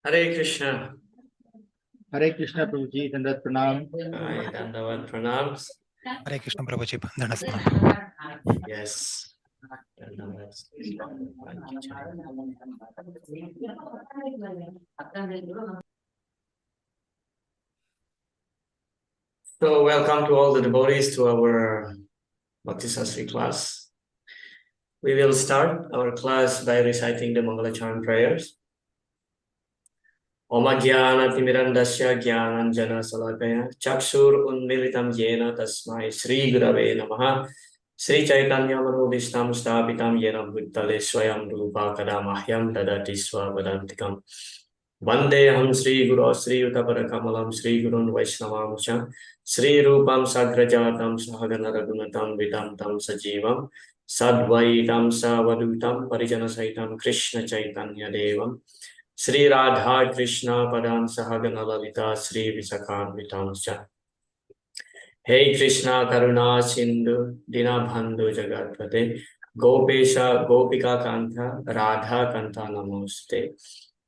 Hare Krishna. Hare Krishna Prabhuji, Dandavat Pranam. Hi, Dandavat Pranams. Hare Krishna Prabhuji, Dandavat. Yes. Dandavat. So, welcome to all the devotees to our Bhakti Sastri class. We will start our class by reciting the Mangalacharan prayers. Om Jnana-timirandasya Jnananjana Salakaya Chakshur Unmilitam Yena Tasmai Sri Gurave Namaha Sri Chaitanya Manobhishtam Sthapitam Yena Bhuttale Swayam Rupa Kadamahyam Dadati Swavadantikam Vandeham Sri Guru Sri Utaparakamalam Sri Gurun Vaishnavamusha Sri Rupam Sagrajatam Sahagana Ragunatam Vidam Tam Sajivam Sadvaitam Savadutam Parijana Saitam Krishna Chaitanya Devam Sri Radha Krishna Padan Sahagana Lalita Sri Visakhanvitamscha Hey Krishna Karuna Sindhu Dinabhandhu Jagatpate Gopesha Gopika Kanta Radha Kanta Namoste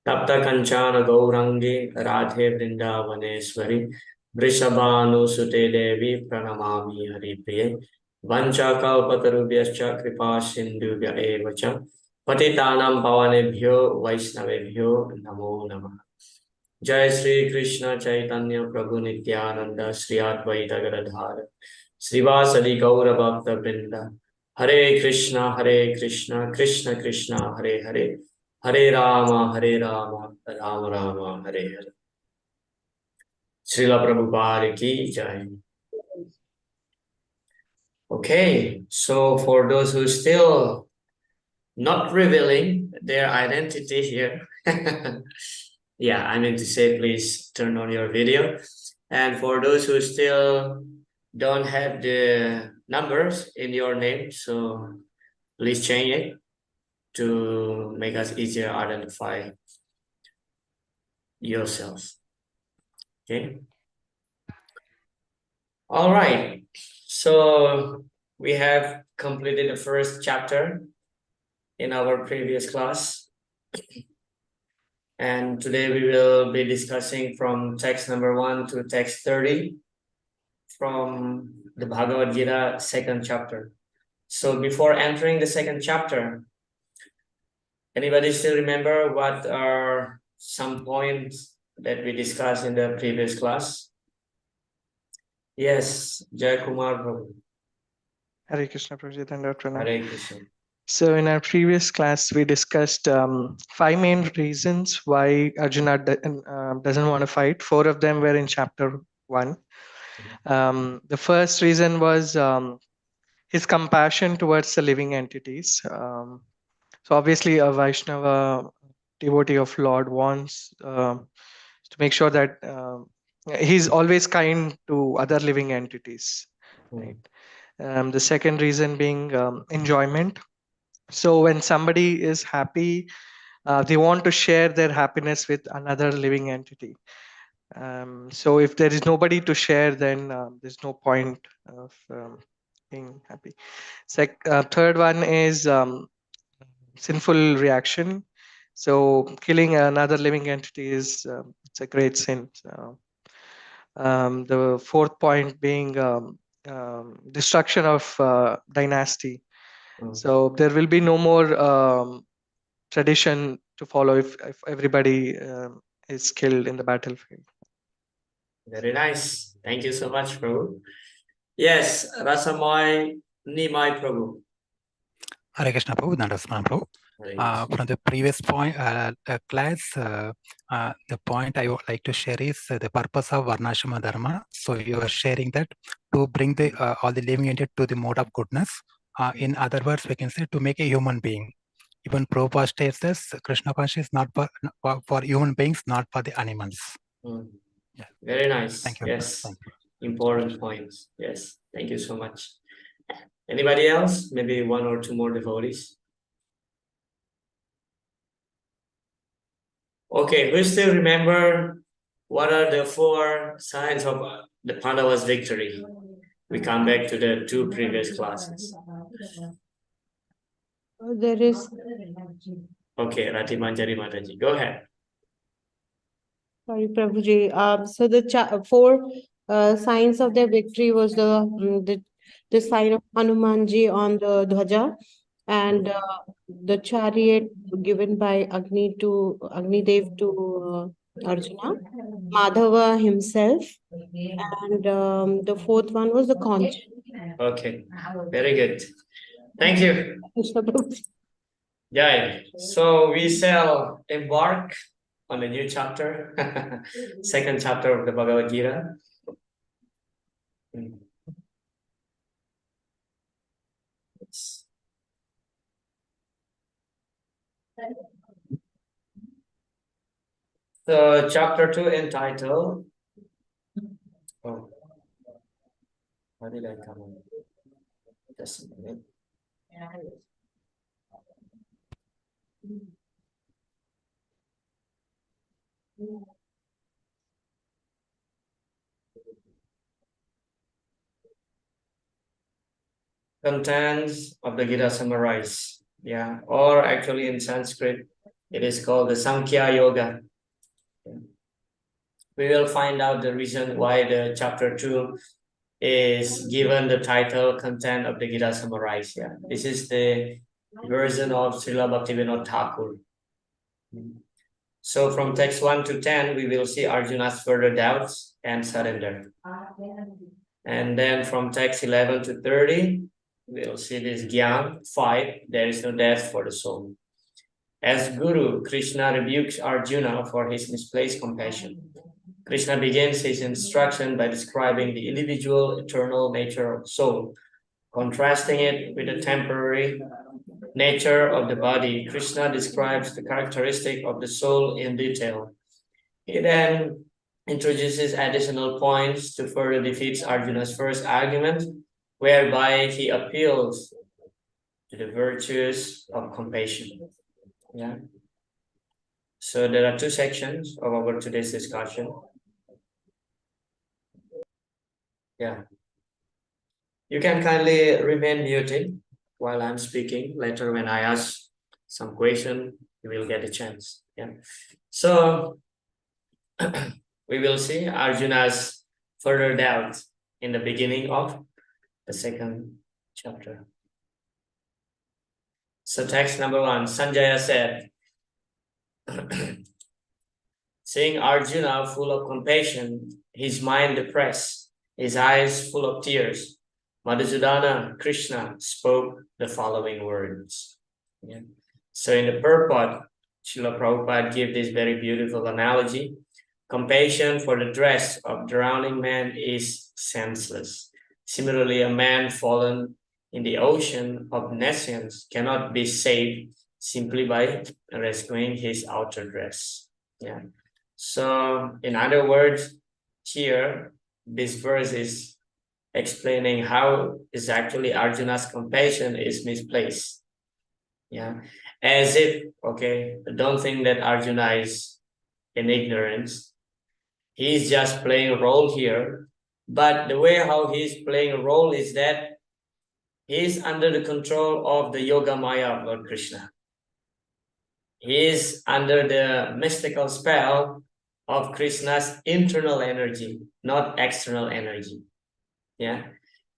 Tapta Kanchana Gaurangi Radhe Vrindavaneshwari Vrishabhanu Sute Devi Pranamami Haripriye Vancha Kalpatarubhyascha Kripa Sindhubhya Evacha Patitanam Pavanebhyo Vaishnavebhyo Namo Namah Jai Sri Krishna Chaitanya Prabhu Nityananda Sri Advaita Gadadhara Srivasadi Gaura Bhakta Vrinda Hare Krishna Krishna Krishna Hare Hare Hare Rama Rama Rama Hare Hare Srila Prabhupada ki Jai. Okay, so for those who still not revealing their identity here, yeah, I meant to say, please turn on your video. And for those who still don't have the numbers in your name, so please change it to make us easier identify yourselves. Okay. All right. So we have completed the first chapter in our previous class. And today we will be discussing from text number 1 to text 30 from the Bhagavad Gita second chapter. So before entering the second chapter, anybody still remember what are some points that we discussed in the previous class? Yes, Jai Kumar Prabhu. Hare Krishna Prabhuji, Dandavat Pranam. Hare Krishna. So in our previous class, we discussed 5 main reasons why Arjuna doesn't want to fight. 4 of them were in chapter 1. The first reason was his compassion towards the living entities. So obviously a Vaishnava devotee of Lord wants to make sure that he's always kind to other living entities. Right. The second reason being enjoyment. So when somebody is happy, they want to share their happiness with another living entity. So if there is nobody to share, then there's no point of being happy. Third one is sinful reaction. So killing another living entity is it's a great sin. So, the fourth point being destruction of dynasty. So there will be no more tradition to follow if everybody is killed in the battlefield. Very nice. Thank you so much, Prabhu. Yes, Rasamai Nimai Prabhu. Hare Krishna Prabhu, Dandavat Prabhu. From the previous point class, the point I would like to share is the purpose of Varnashrama Dharma. So you are sharing that to bring the all the living entity to the mode of goodness. In other words, we can say to make a human being. Even Prabhupada states this, Krishna consciousness is not for human beings, not for the animals. Yeah. Very nice. Thank you. Yes. Thank you. Important points. Yes. Thank you so much. Anybody else? Maybe 1 or 2 more devotees. Okay, we still remember what are the 4 signs of the Pandavas' victory. We come back to the 2 previous classes. There is. Okay, Rati Manjari Mataji, go ahead. Sorry, Prabhuji. So the four signs of their victory was the sign of Hanumanji on the dhwaja, and the chariot given by Agni Dev to Arjuna, Madhava himself, and the fourth one was the conch. Okay, very good. Thank you. Krishna Prabhuji. Yeah, so we shall embark on a new chapter, second chapter of the Bhagavad Gita. So chapter 2 entitled, oh, how did I come on? Just a minute. Contents of the Gita summarized, yeah, or actually in Sanskrit, it is called the Samkhya Yoga. We will find out the reason why the chapter 2 is given the title Content of the Gita summarized. Yeah, this is the version of Srila Bhaktivinoda Thakur. So from text 1 to 10, we will see Arjuna's further doubts and surrender. And then from text 11 to 30, we'll see this Gyan, 5, there is no death for the soul. As Guru, Krishna rebukes Arjuna for his misplaced compassion. Krishna begins his instruction by describing the individual eternal nature of the soul, contrasting it with the temporary nature of the body. Krishna describes the characteristic of the soul in detail. He then introduces additional points to further defeat Arjuna's first argument, whereby he appeals to the virtues of compassion. Yeah. So there are two sections of our today's discussion. Yeah. You can kindly remain muted while I'm speaking. Later, when I ask some question, you will get a chance. Yeah. So we will see Arjuna's further doubt in the beginning of the second chapter. So text number 1, Sanjaya said, seeing Arjuna full of compassion, his mind depressed, his eyes full of tears, Madhusudana, Krishna, spoke the following words. Yeah. So in the purport, Srila Prabhupada gave this very beautiful analogy. Compassion for the dress of drowning man is senseless. Similarly, a man fallen in the ocean of nescience cannot be saved simply by rescuing his outer dress. Yeah. So, in other words, here, this verse is explaining how is actually Arjuna's compassion is misplaced. Yeah. As if, okay, don't think that Arjuna is in ignorance. He's just playing a role here. But the way how he's playing a role is that he's under the control of the Yoga Maya of Lord Krishna. He is under the mystical spell of Krishna's internal energy, not external energy. Yeah.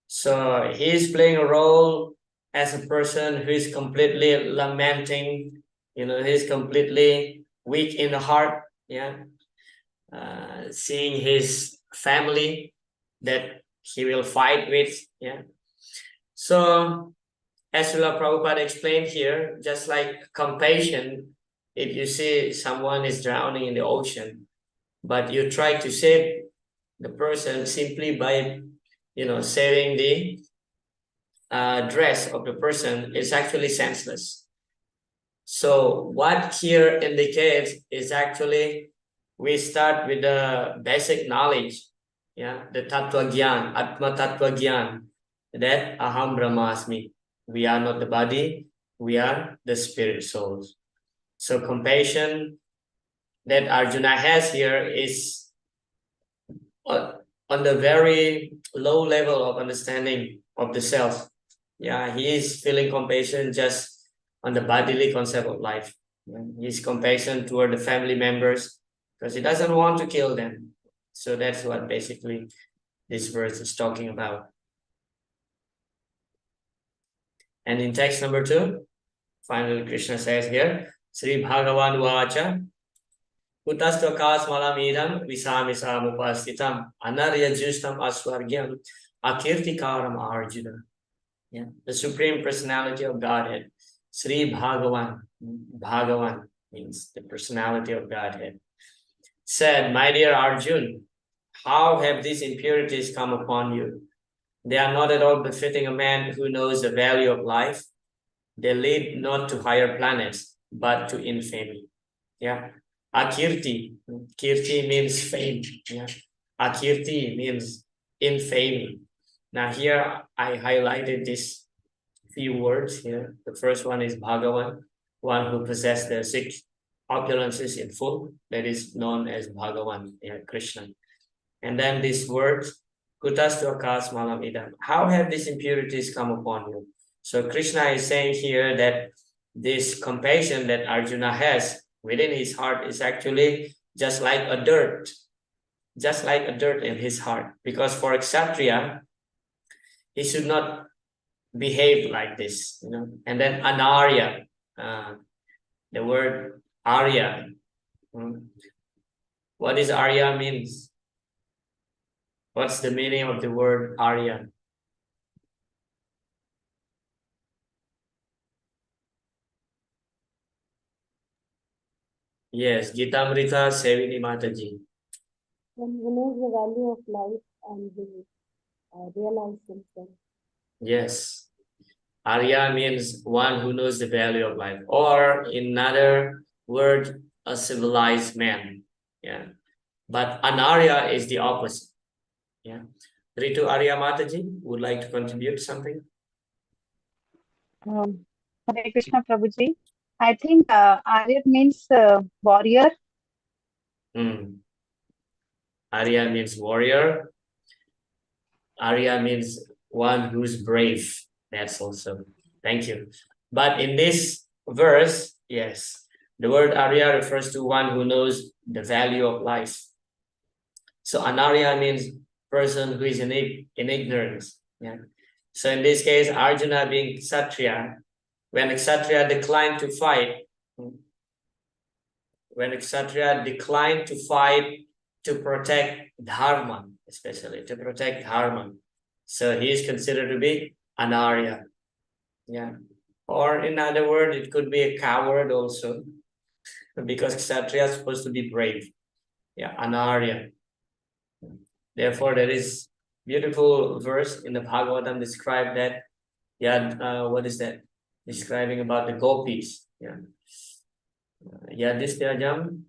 So he's playing a role as a person who is completely lamenting, he's completely weak in the heart. Yeah. Seeing his family that he will fight with. Yeah. So as Srila Prabhupada explained here, just like compassion, if you see someone is drowning in the ocean, but you try to save the person simply by, saving the dress of the person, is actually senseless. So what here indicates is actually we start with the basic knowledge, the Tattva Gyan, Atma Tattva Gyan, that Aham Brahmasmi. We are not the body, we are the spirit souls. So compassion that Arjuna has here is on the very low level of understanding of the self. Yeah, he is feeling compassion just on the bodily concept of life. His compassion toward the family members, because he doesn't want to kill them. So that's what basically this verse is talking about. And in text number 2, finally Krishna says here, Sri Bhagavan Vacha, Kutastakas malamidam visamisamupasitam anarya justam aswargyam akirtikaram arjuna. Yeah, the Supreme Personality of Godhead, Sri Bhagavan. Bhagavan means the personality of Godhead. Said, my dear Arjun, how have these impurities come upon you? They are not at all befitting a man who knows the value of life. They lead not to higher planets, but to infamy. Yeah. Akirti. Kirti means fame. Yeah. Akirti means infamy. Now here I highlighted these few words here. The first one is Bhagavan, one who possessed the 6 opulences in full. That is known as Bhagavan, yeah, Krishna. And then this word, Kutastakas malam idam. How have these impurities come upon you? So Krishna is saying here that this compassion that Arjuna has within his heart is actually just like a dirt in his heart. Because for a Kshatriya, he should not behave like this, you know. And then anarya, the word arya. What is arya means? What's the meaning of the word arya? Yes, Gitamrita Sevini Mataji. One who knows the value of life and realize himself. Yes. Arya means one who knows the value of life, or in another word, a civilized man. Yeah. But anarya is the opposite. Yeah. Ritu Arya Mataji would like to contribute something. Hare Krishna Prabhuji. I think Arya means warrior. Arya means warrior. Arya means one who's brave. That's also. Thank you. But in this verse, yes, the word Arya refers to one who knows the value of life. So anarya means person who is in ignorance. Yeah. So in this case, Arjuna being Kshatriya, when a Kshatriya declined to fight, to protect dharma, especially to protect dharma, so he is considered to be anarya. Yeah. Or in other words, it could be a coward also, because Kshatriya is supposed to be brave. Yeah, anarya. Therefore, there is beautiful verse in the Bhagavatam describe that. Yeah, what is that? Describing about the gopis. Yeah. Yadistyajam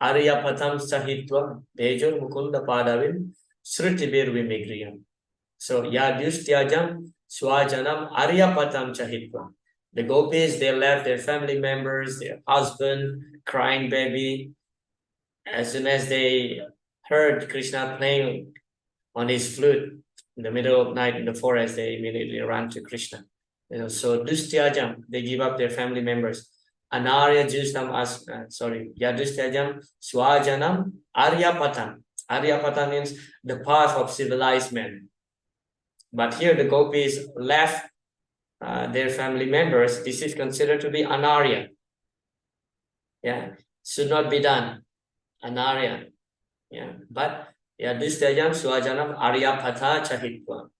Aryapatam Sahitva Bejur Mukunda Padavin Sritibir Vimigriyam. So Yadistyajam Swajanam Aryapatam Chahitva. The gopis, they left their family members, their husband, crying baby. As soon as they heard Krishna playing on his flute in the middle of night in the forest, they immediately ran to Krishna. You know, so Dustyajam, they give up their family members. Anarya Justam Yadustyajam Swajanam Aryapatam. Aryapata means the path of civilized men. But here the gopis left their family members. This is considered to be anarya. Yeah, should not be done. Anarya. Yeah, but Yadustyajam Swajanam Aryapatha Chahitva.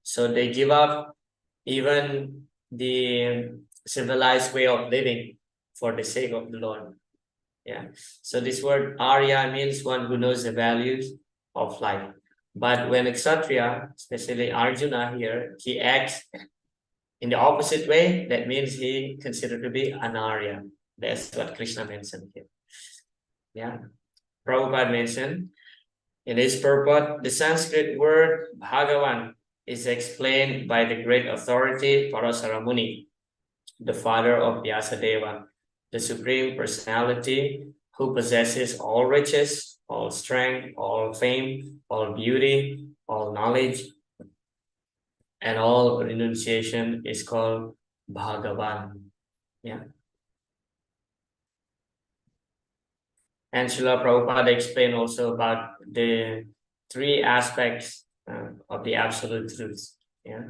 So they give up even the civilized way of living for the sake of the Lord. Yeah. So this word Arya means one who knows the values of life. But when a Kshatriya, especially Arjuna here, he acts in the opposite way, that means he considered to be anarya. That's what Krishna mentioned here. Yeah. Prabhupada mentioned in his purport, the Sanskrit word Bhagavan is explained by the great authority Parasara Muni, the father of Vyasadeva, the Supreme Personality who possesses all riches, all strength, all fame, all beauty, all knowledge, and all renunciation is called Bhagavan. Yeah. And Srila Prabhupada explained also about the three aspects of the absolute truth. Yeah.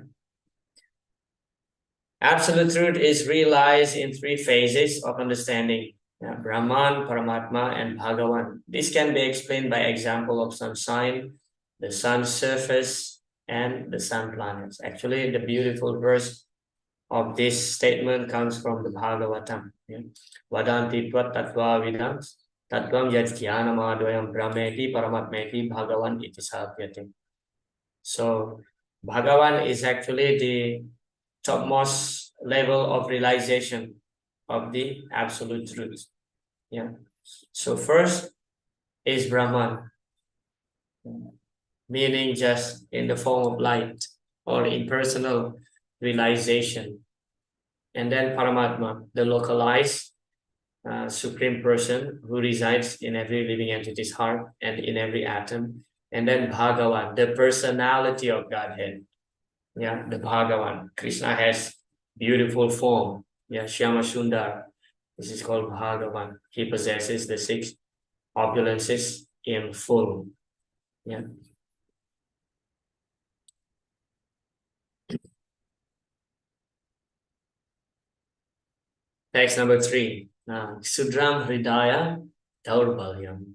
Absolute truth is realized in three phases of understanding: Brahman, Paramatma, and Bhagavan. This can be explained by example of sunshine, the sun's surface, and the sun planets. Actually, the beautiful verse of this statement comes from the Bhagavatam. Vadanti tvat tattva vidam tattvam yad jnanamadvayam brahmeti paramatmeti bhagavan iti sapyate. So Bhagavan is actually the topmost level of realization of the absolute truth. Yeah. So first is Brahman, meaning just in the form of light or impersonal realization. And then Paramatma, the localized supreme person who resides in every living entity's heart and in every atom. And then Bhagavan, the personality of Godhead. Yeah, the Bhagavan. Krishna has beautiful form. Yeah, Shyama Sundar. This is called Bhagavan. He possesses the six opulences in full. Yeah. Text number 3. Sudram Hridaya Daurbalyam.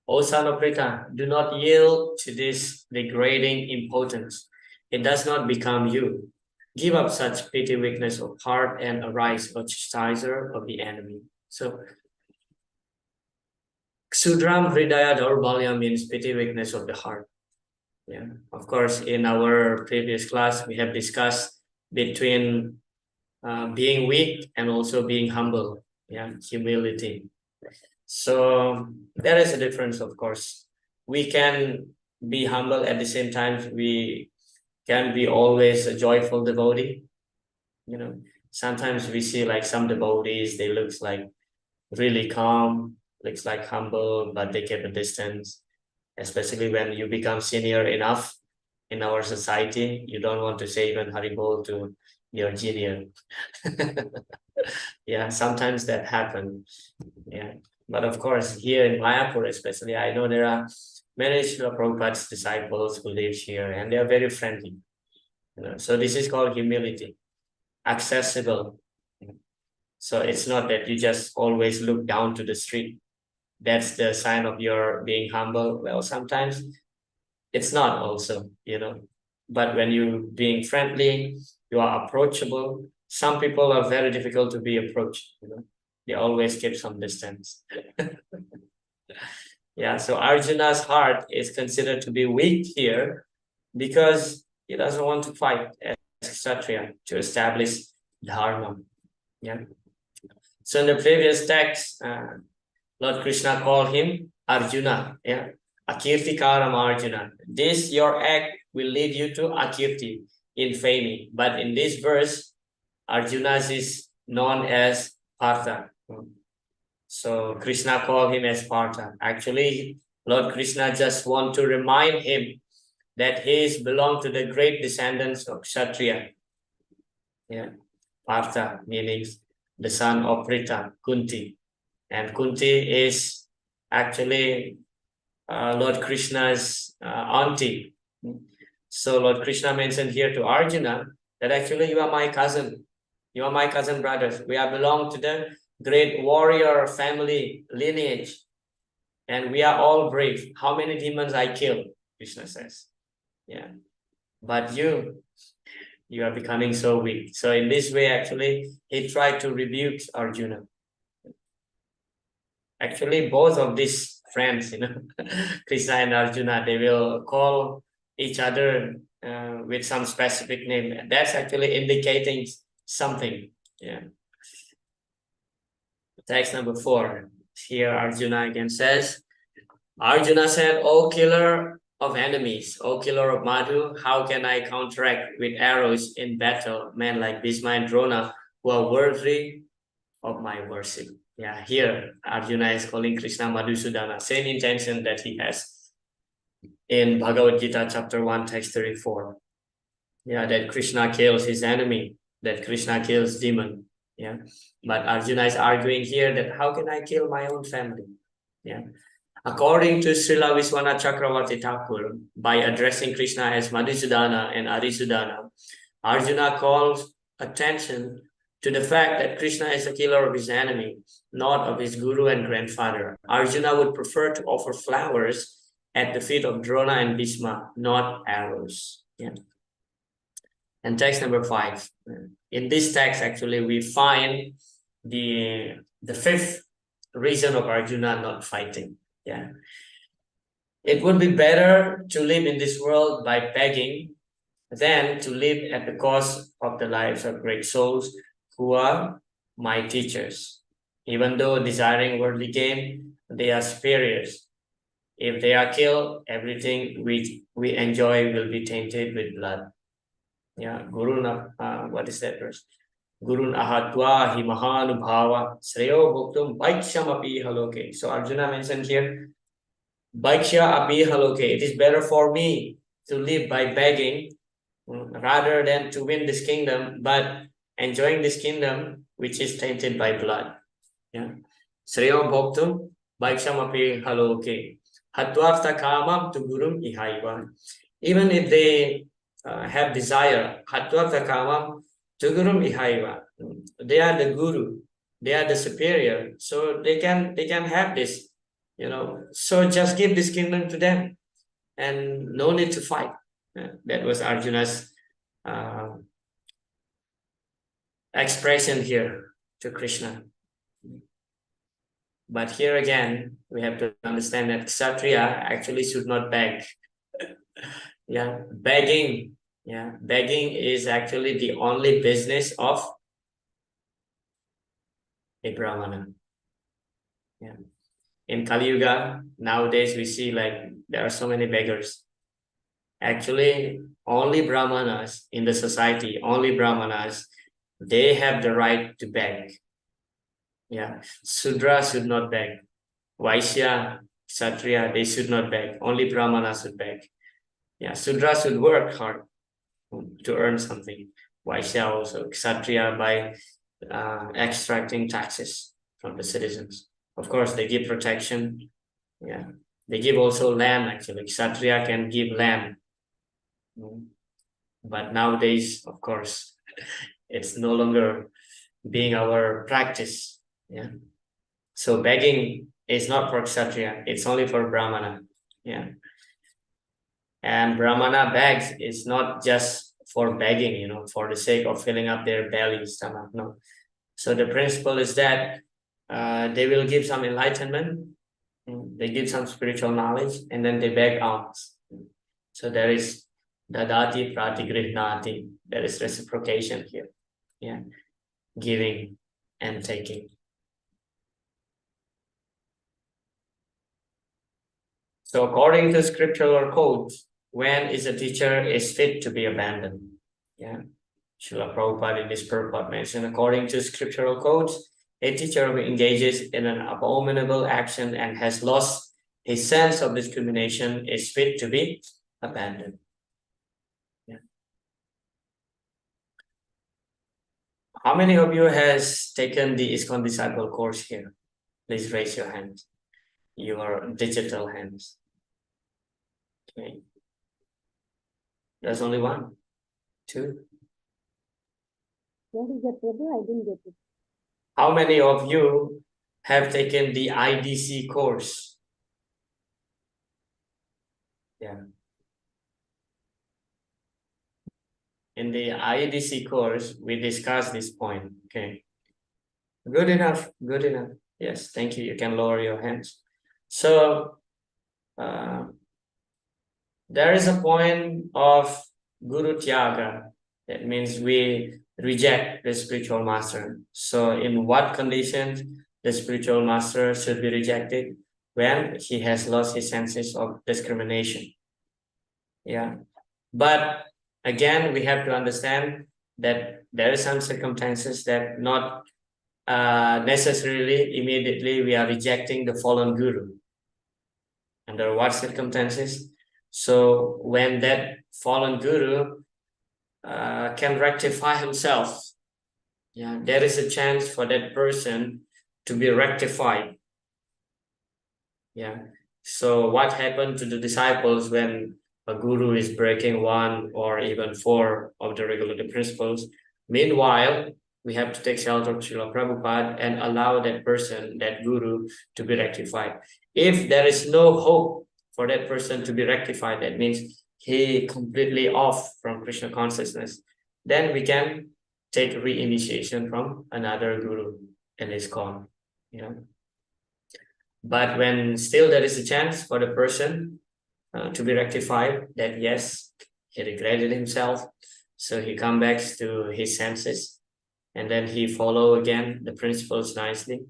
O son of Pritha, do not yield to this degrading impotence. It does not become you. Give up such petty weakness of heart and arise, O chastiser of the enemy. So, Sudram Hridaya Daurbalya means petty weakness of the heart. Yeah, of course, in our previous class, we have discussed between being weak and also being humble. Yeah, humility. So there is a difference, of course. We can be humble at the same time. We can be always a joyful devotee. You know, sometimes we see like some devotees, they look like really calm, looks like humble, but they keep a distance. Especially when you become senior enough in our society, you don't want to say even Haribol to your junior. Yeah, sometimes that happens. Yeah. But of course, here in Mayapur especially, I know there are many Srila Prabhupada's disciples who live here, and they are very friendly. So this is called humility, accessible. So it's not that you just always look down to the street. That's the sign of your being humble. Well, sometimes it's not also, But when you being friendly, you are approachable. Some people are very difficult to be approached, They always keep some distance. Yeah, so Arjuna's heart is considered to be weak here because he doesn't want to fight as Kshatriya to establish dharma. Yeah. So in the previous text, Lord Krishna called him Arjuna. Yeah. Akirtikaram Arjuna. This, your act, will lead you to Akirti, infamy. But in this verse, Arjuna is known as Partha. So Krishna called him as Partha. Actually, Lord Krishna just want to remind him that he is belong to the great descendants of Kshatriya. Yeah. Partha meaning the son of Pritha, Kunti. And Kunti is actually Lord Krishna's auntie. So Lord Krishna mentioned here to Arjuna that actually you are my cousin. You are my cousin brothers. We are belong to the great warrior family lineage. And we are all brave. How many demons I killed? Krishna says. Yeah. But you are becoming so weak. So in this way, actually, he tried to rebuke Arjuna. Actually, both of these friends, Krishna and Arjuna, they will call each other with some specific name. That's actually indicating something. Yeah. Text number 4. Here Arjuna again says, Arjuna said, O killer of enemies, O killer of Madhu, how can I counteract with arrows in battle men like Bhishma and Drona who are worthy of my worship? Yeah, here Arjuna is calling Krishna Madhusudana, same intention that he has in Bhagavad Gita chapter 1 text 34. Yeah, that Krishna kills his enemy, that Krishna kills demon. Yeah, but Arjuna is arguing here that how can I kill my own family? Yeah. According to Srila Viswanath Chakravarti Thakur, by addressing Krishna as Madhusudana and Arisudana, Arjuna calls attention to the fact that Krishna is the killer of his enemy, not of his guru and grandfather. Arjuna would prefer to offer flowers at the feet of Drona and Bhishma, not arrows. Yeah. And text number 5. In this text, actually, we find the fifth reason of Arjuna not fighting. Yeah. It would be better to live in this world by begging than to live at the cost of the lives of great souls who are my teachers. Even though desiring worldly gain, they are superiors. If they are killed, everything we enjoy will be tainted with blood. Yeah, what is that verse? Gurun ahatva hi mahanubhava sreyo bhuktum bhaikshyam api haloke. So Arjuna mentioned here, bhaiksha api haloke. It is better for me to live by begging rather than to win this kingdom, but enjoying this kingdom which is tainted by blood. Yeah. Sreyo bhuktum bhaikshyam api haloke. Hatvartha kamam tu gurum ihaiva. Even if they have desire, hatvartha kamam tu gurum ihaiva. They are the guru, they are the superior, so they can have this, So just give this kingdom to them, and no need to fight. That was Arjuna's expression here to Krishna. But here again, we have to understand that Kshatriya actually should not beg. Yeah, begging. Yeah, begging is actually the only business of a Brahmana. Yeah. In Kali Yuga, nowadays we see like there are so many beggars. Actually, only Brahmanas in the society, only Brahmanas, they have the right to beg. Yeah, Sudra should not beg. Vaishya, Kshatriya, they should not beg. Only Brahmanas should beg. Yeah, Sudra should work hard to earn something. Vaishya also, Kshatriya by extracting taxes from the citizens. Of course, they give protection. Yeah, they give also land. Actually, Kshatriya can give land. But nowadays, of course, it's no longer being our practice. Yeah. So begging is not for Kshatriya, it's only for Brahmana. Yeah. And Brahmana begs is not just for begging, for the sake of filling up their belly, stomach. No. So the principle is that they will give some enlightenment, they give some spiritual knowledge, and then they beg alms. So there is dadati pratigrihnati. There is reciprocation here. Yeah. Giving and taking. So according to scriptural codes, when is a teacher is fit to be abandoned? Yeah. Srila Prabhupada in this purport mentioned, according to scriptural codes, a teacher who engages in an abominable action and has lost his sense of discrimination is fit to be abandoned. Yeah. How many of you has taken the ISKCON Disciple course here? Please raise your hands, your digital hands. Okay. There's only one, two. What is that, Prabhu? I didn't get it. How many of you have taken the IDC course? Yeah. In the IDC course, we discussed this point. Okay. Good enough. Good enough. Yes. Thank you. You can lower your hands. So, there is a point of Guru Tyaga. That means we reject the spiritual master. So in what conditions the spiritual master should be rejected? When he has lost his senses of discrimination. Yeah. But again, we have to understand that there are some circumstances that not necessarily immediately we are rejecting the fallen guru. Under what circumstances? So when that fallen guru can rectify himself, Yeah, there is a chance for that person to be rectified. Yeah. So what happened to the disciples when a guru is breaking one or even four of the regulative principles? Meanwhile, we have to take shelter of Srila Prabhupada and allow that person, that guru, to be rectified. If there is no hope for that person to be rectified, that means he completely off from Krishna consciousness, then we can take re-initiation from another guru and it's gone. You know. But when still there is a chance for the person to be rectified, that yes, he regretted himself, so he comes back to his senses, and then he follow again the principles nicely,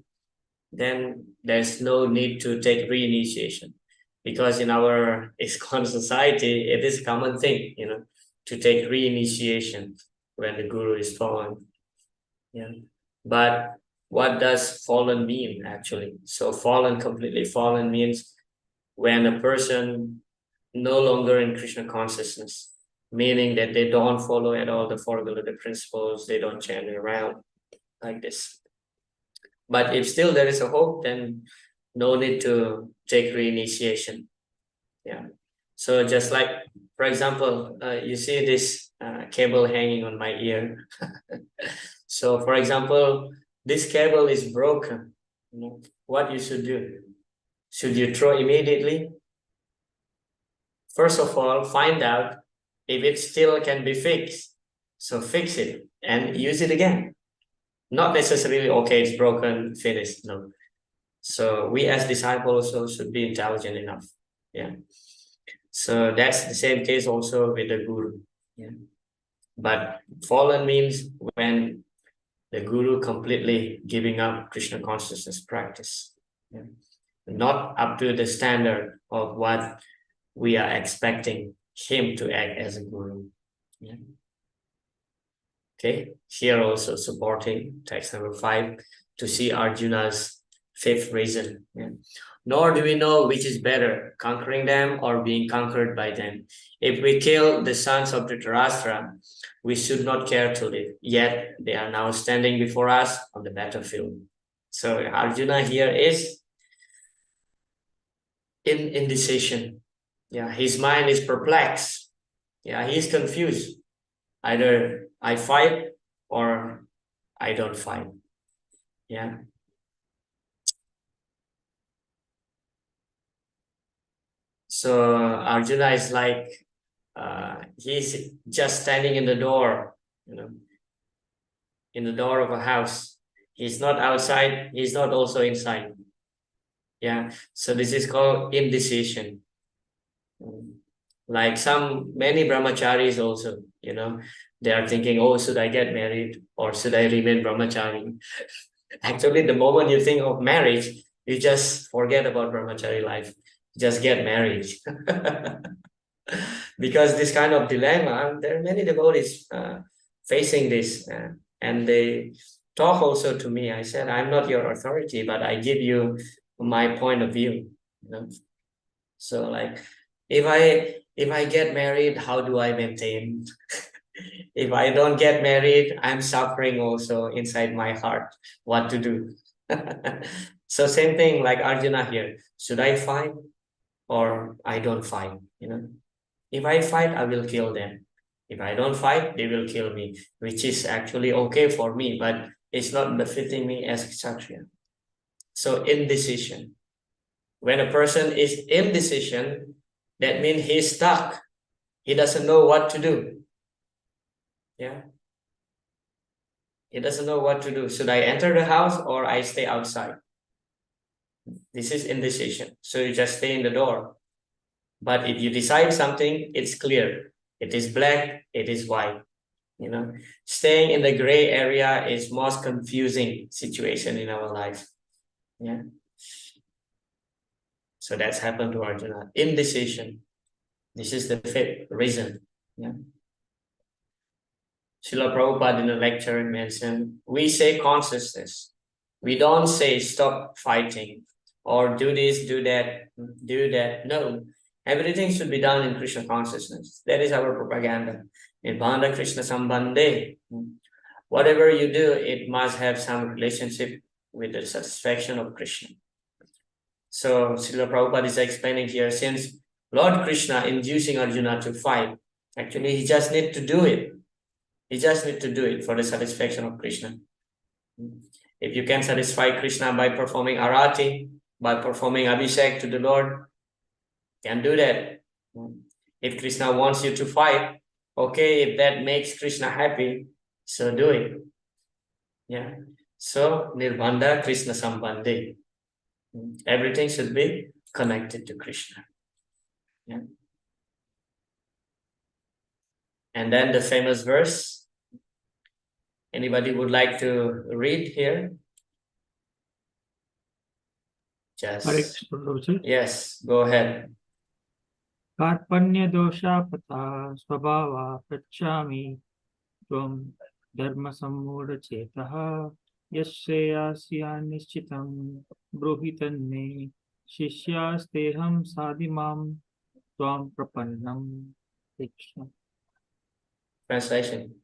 then there's no need to take re-initiation. Because in our ISKCON society, it is a common thing, you know, to take re-initiation when the guru is fallen. Yeah. But what does fallen mean actually? So fallen, completely fallen means when a person no longer in Krishna consciousness, meaning that they don't follow at all the four regulative principles, they don't chant around like this. But if still there is a hope, then no need to take re-initiation. Yeah. So just like, for example, you see this cable hanging on my ear. So for example, this cable is broken. You know, what you should do? Should you throw immediately? First of all, find out if it still can be fixed. So fix it and use it again. Not necessarily, okay, it's broken, finished. No. So we as disciples also should be intelligent enough. Yeah. So that's the same case also with the guru. Yeah. But fallen means when the guru completely giving up Krishna consciousness practice. Yeah. Not up to the standard of what we are expecting him to act as a guru. Yeah. Okay, here also supporting text number 5 to see Arjuna's 5th reason. Yeah. Nor do we know which is better, conquering them or being conquered by them. If we kill the sons of Dhritarashtra, we should not care to live. Yet they are now standing before us on the battlefield. So Arjuna here is in indecision. Yeah, his mind is perplexed. Yeah, he is confused. Either I fight or I don't fight. Yeah. So Arjuna is like, he's just standing in the door, you know, in the door of a house. He's not outside. He's not also inside. Yeah. So this is called indecision. Like many brahmacharis also, you know, they are thinking, oh, should I get married or should I remain brahmachari? Actually, the moment you think of marriage, you just forget about brahmachari life. Just get married. Because this kind of dilemma, there are many devotees facing this. And they talk also to me. I said, I'm not your authority, but I give you my point of view. You know? So like, if I get married, how do I maintain? If I don't get married, I'm suffering also inside my heart. What to do? So same thing like Arjuna here. Should I fight or I don't fight? You know, if I fight, I will kill them. If I don't fight, they will kill me, which is actually okay for me, but it's not befitting me as a Kshatriya. So indecision. When a person is indecision, that means he's stuck. He doesn't know what to do. Yeah. He doesn't know what to do. Should I enter the house or I stay outside? This is indecision. So you just stay in the door. But if you decide something, it's clear. It is black, it is white. You know, staying in the gray area is most confusing situation in our life. Yeah. So that's happened to Arjuna. Indecision. This is the 5th reason. Yeah. Srila Prabhupada in a lecture mentioned, we say consciousness. We don't say stop fighting or do this, do that, do that. No, everything should be done in Krishna consciousness. That is our propaganda. Nibbana Krishna Sambandhe. whatever you do, it must have some relationship with the satisfaction of Krishna. So Srila Prabhupada is explaining here, since Lord Krishna inducing Arjuna to fight, actually he just need to do it. He just need to do it for the satisfaction of Krishna. If you can satisfy Krishna by performing arati, by performing abhishek to the Lord, can do that. If Krishna wants you to fight, okay, if that makes Krishna happy, so do it. Yeah. So nirbandha Krishna sambandhe. Everything should be connected to Krishna. Yeah. And then the famous verse. Anybody would like to read here? Just yes, go ahead. Karpanya dosha pata svabhava prachami tvam dharma sammudha chetaha yasyasya nishchitam brohitanne shishyasteham sadimam tvam prapannam. Translation.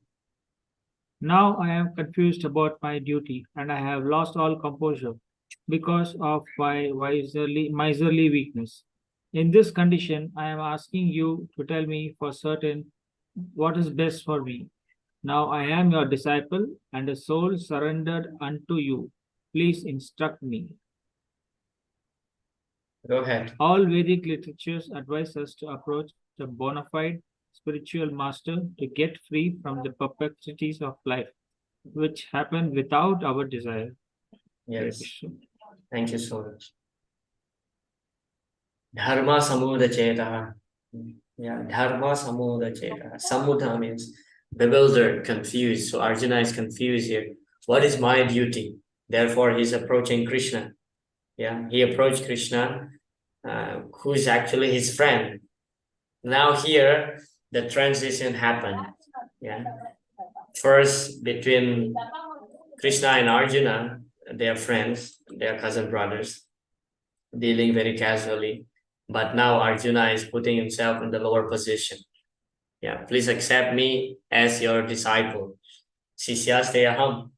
Now I am confused about my duty, and I have lost all composure because of my miserly weakness. In this condition, I am asking you to tell me for certain what is best for me. Now I am your disciple and a soul surrendered unto you. Please instruct me. Go ahead. All Vedic literatures advise us to approach a bona fide spiritual master to get free from the perplexities of life, which happen without our desire. Yes. Thank you so much. Dharma samudha chetaha. Yeah, dharma samudha chetaha. Samudha means bewildered, confused. So Arjuna is confused here. What is my duty? Therefore, he's approaching Krishna. Yeah, he approached Krishna, who is actually his friend. Now here, the transition happened. Yeah. First, between Krishna and Arjuna, they are friends, they are cousin brothers, dealing very casually. But now Arjuna is putting himself in the lower position. Yeah, please accept me as your disciple. Sishyasteham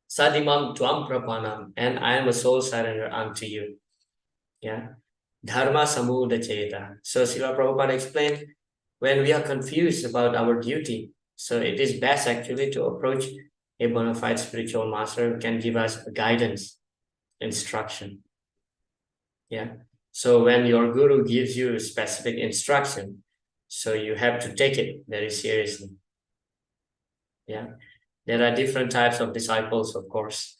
sadimam tvam prapanam, and I am a soul surrender unto you. Yeah. Dharma samudha cheta. So Srila Prabhupada explained, when we are confused about our duty, so it is best actually to approach a bona fide spiritual master who can give us guidance, instruction. Yeah. So when your guru gives you specific instruction, so you have to take it very seriously. Yeah. There are different types of disciples, of course.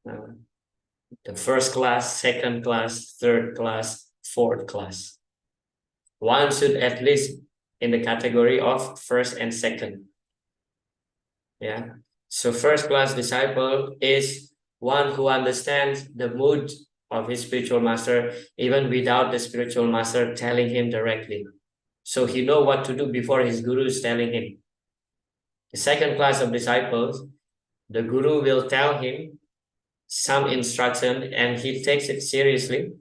The first class, second class, third class, fourth class. One should at least in the category of first and second. Yeah. So first class disciple is one who understands the mood of his spiritual master, even without the spiritual master telling him directly. So he knows what to do before his guru is telling him. The second class of disciples, the guru will tell him some instruction and he takes it seriously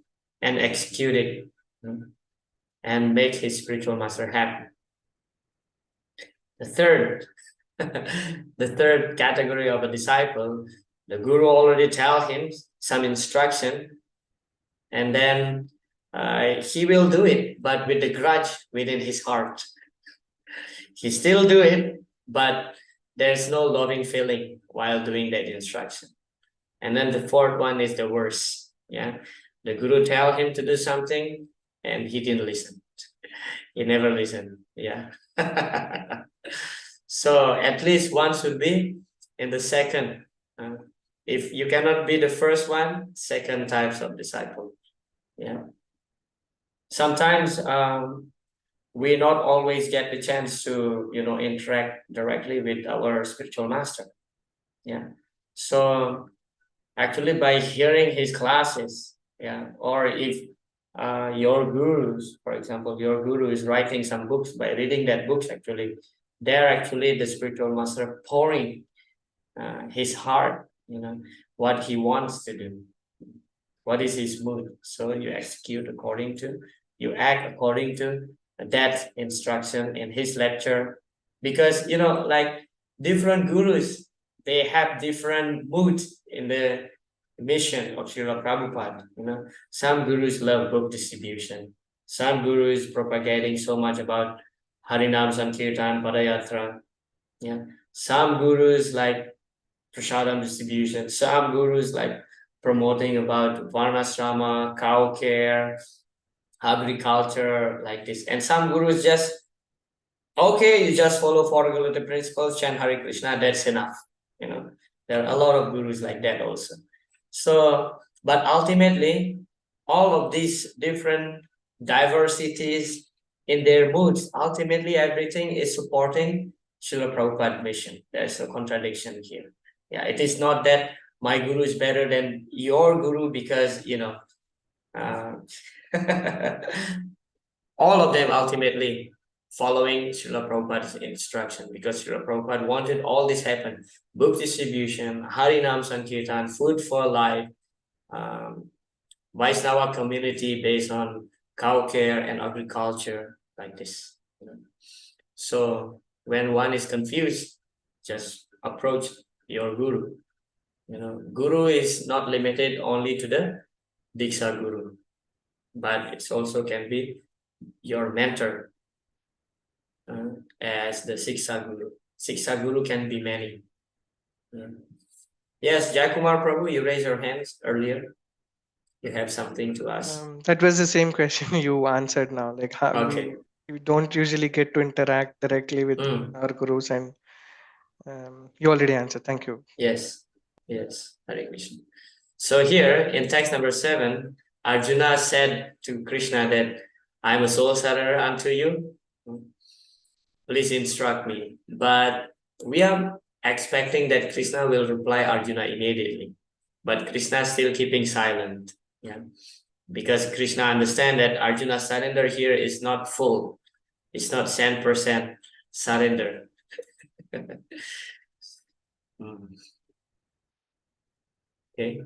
and execute it and make his spiritual master happy. The third category of a disciple, the guru already tell him some instruction and then he will do it, but with the grudge within his heart. He still do it, but there's no loving feeling while doing that instruction. And then the fourth one is the worst. Yeah, the guru tell him to do something and he didn't listen. He never listened. Yeah. So at least one should be in the second. If you cannot be the first one, second types of disciple. Yeah. Sometimes we not always get the chance to interact directly with our spiritual master. Yeah. So actually by hearing his classes, yeah, or if your gurus, for example, your guru is writing some books, by reading that books, actually, they're actually the spiritual master pouring his heart, what he wants to do, what is his mood. So you execute according to, you act according to that instruction in his lecture. Because, like different gurus, they have different moods in the mission of Srila Prabhupada. You know, some gurus love book distribution. Some gurus propagating so much about Harinam Sankirtan, Padayatra. Yeah. Some gurus like prasadam distribution. Some gurus like promoting about varnasrama, cow care, agriculture, like this. And some gurus just, okay, you just follow four regulated principles, chant Hare Krishna, that's enough. You know, there are a lot of gurus like that also. So, but ultimately, all of these different diversities in their moods, ultimately everything is supporting Srila Prabhupada mission. There's a contradiction here. Yeah, it is not that my guru is better than your guru because, you know, all of them ultimately following Srila Prabhupada's instruction, because Srila Prabhupada wanted all this happen. Book distribution, Harinam Sankirtan, food for life, Vaishnava community based on cow care and agriculture, like this. You know? So when one is confused, just approach your guru. You know, guru is not limited only to the Diksha guru, but it also can be your mentor as the Siksha guru. Siksha guru can be many. Yes, Jayakumar Prabhu, you raised your hands earlier. You have something to ask. That was the same question you answered now. Like how Okay. we don't usually get to interact directly with our gurus, and you already answered. Thank you. Yes, yes, Hare Krishna. So here in text number 7, Arjuna said to Krishna that I am a soul surrender unto you. Please instruct me. But we are expecting that Krishna will reply Arjuna immediately. But Krishna is still keeping silent. Yeah. Because Krishna understands that Arjuna's surrender here is not full. It's not 100% surrender. Okay.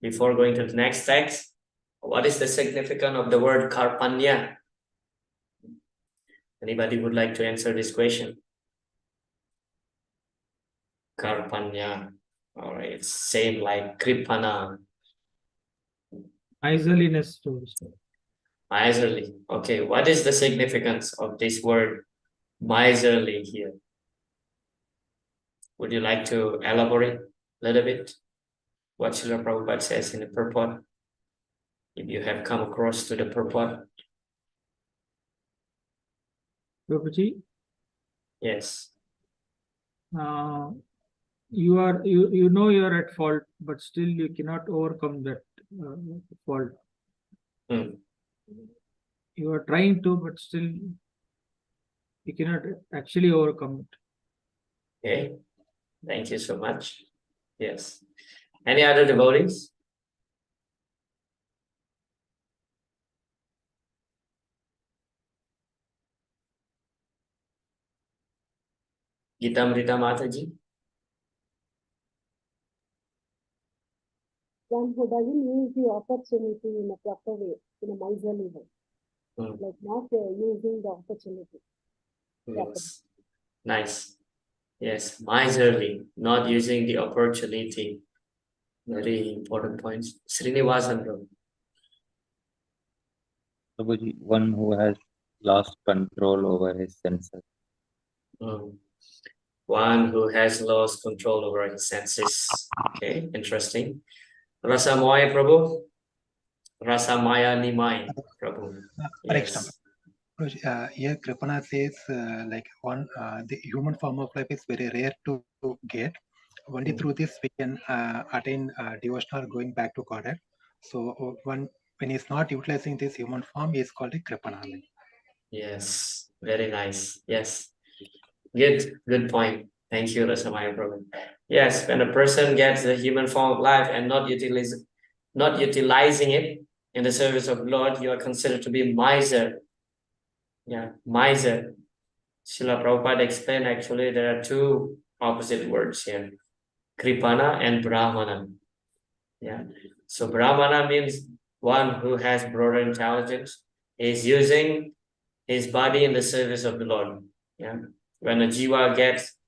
Before going to the next text, what is the significance of the word karpanya? Anybody would like to answer this question? Karpanya. All right, it's same like kripana. Miserliness. Miserly. Okay, what is the significance of this word miserly here? Would you like to elaborate a little bit? What Srila Prabhupada says in the purport? If you have come across to the purport. Prabhuji? Yes. You know you are at fault, but still you cannot overcome that fault. You are trying to, but still you cannot actually overcome it. Okay. Thank you so much. Yes. Any other devotees? Gitamrita Mataji? One who doesn't use the opportunity in a proper way, in a miserly way. Like not using the opportunity. Yes. Nice. Yes, miserly, not using the opportunity. Very important points. Srinivasan, bro. One who has lost control over his senses. One who has lost control over his senses. Okay, interesting. Rasa Maya, Prabhu. Rasa Maya Nimai, Prabhu. Yes. Here Kripana says like the human form of life is very rare to get. Only through this we can attain devotional going back to Godhead. So when he's not utilizing this human form, he is called a Kripana. Yes, very nice. Yes, good point. Thank you, Rasamaya Prabhu. Yes, when a person gets the human form of life and not utilizing it in the service of Lord, you are considered to be miser. Yeah, miser. Srila Prabhupada explained actually there are two opposite words here, Kripana and Brahmana. Yeah, so Brahmana means one who has broader intelligence, is using his body in the service of the Lord. Yeah, when a jiva gets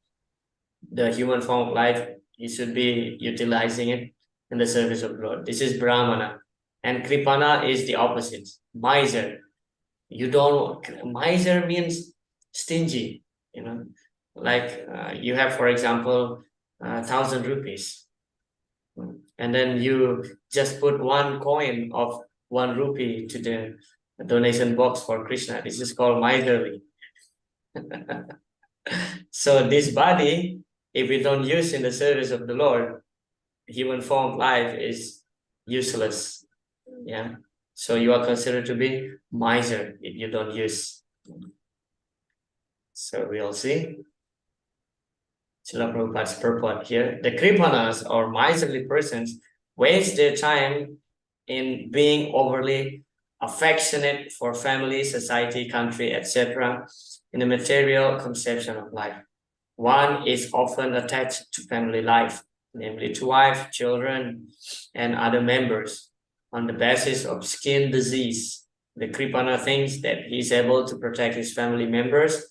the human form of life, you should be utilizing it in the service of God. This is Brahmana. And Kripana is the opposite, miser. Miser means stingy, like you have, for example, 1,000 rupees. And then you just put one coin of 1 rupee to the donation box for Krishna. This is called miserly. So this body, if we don't use in the service of the Lord, human form of life is useless. Yeah. So you are considered to be miser if you don't use. So we'll see. Srila Prabhupada's purport here. The Kripanas or miserly persons waste their time in being overly affectionate for family, society, country, etc. in the material conception of life. One is often attached to family life, namely to wife, children, and other members. On the basis of skin disease, the Kripana thinks that he is able to protect his family members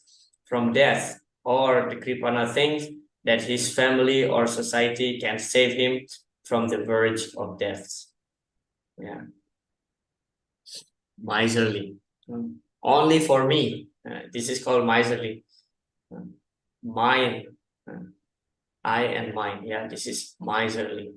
from death, or the Kripana thinks that his family or society can save him from the verge of death. Yeah. Miserly. Only for me. This is called miserly. Mine. I and mine. Yeah, this is miserly.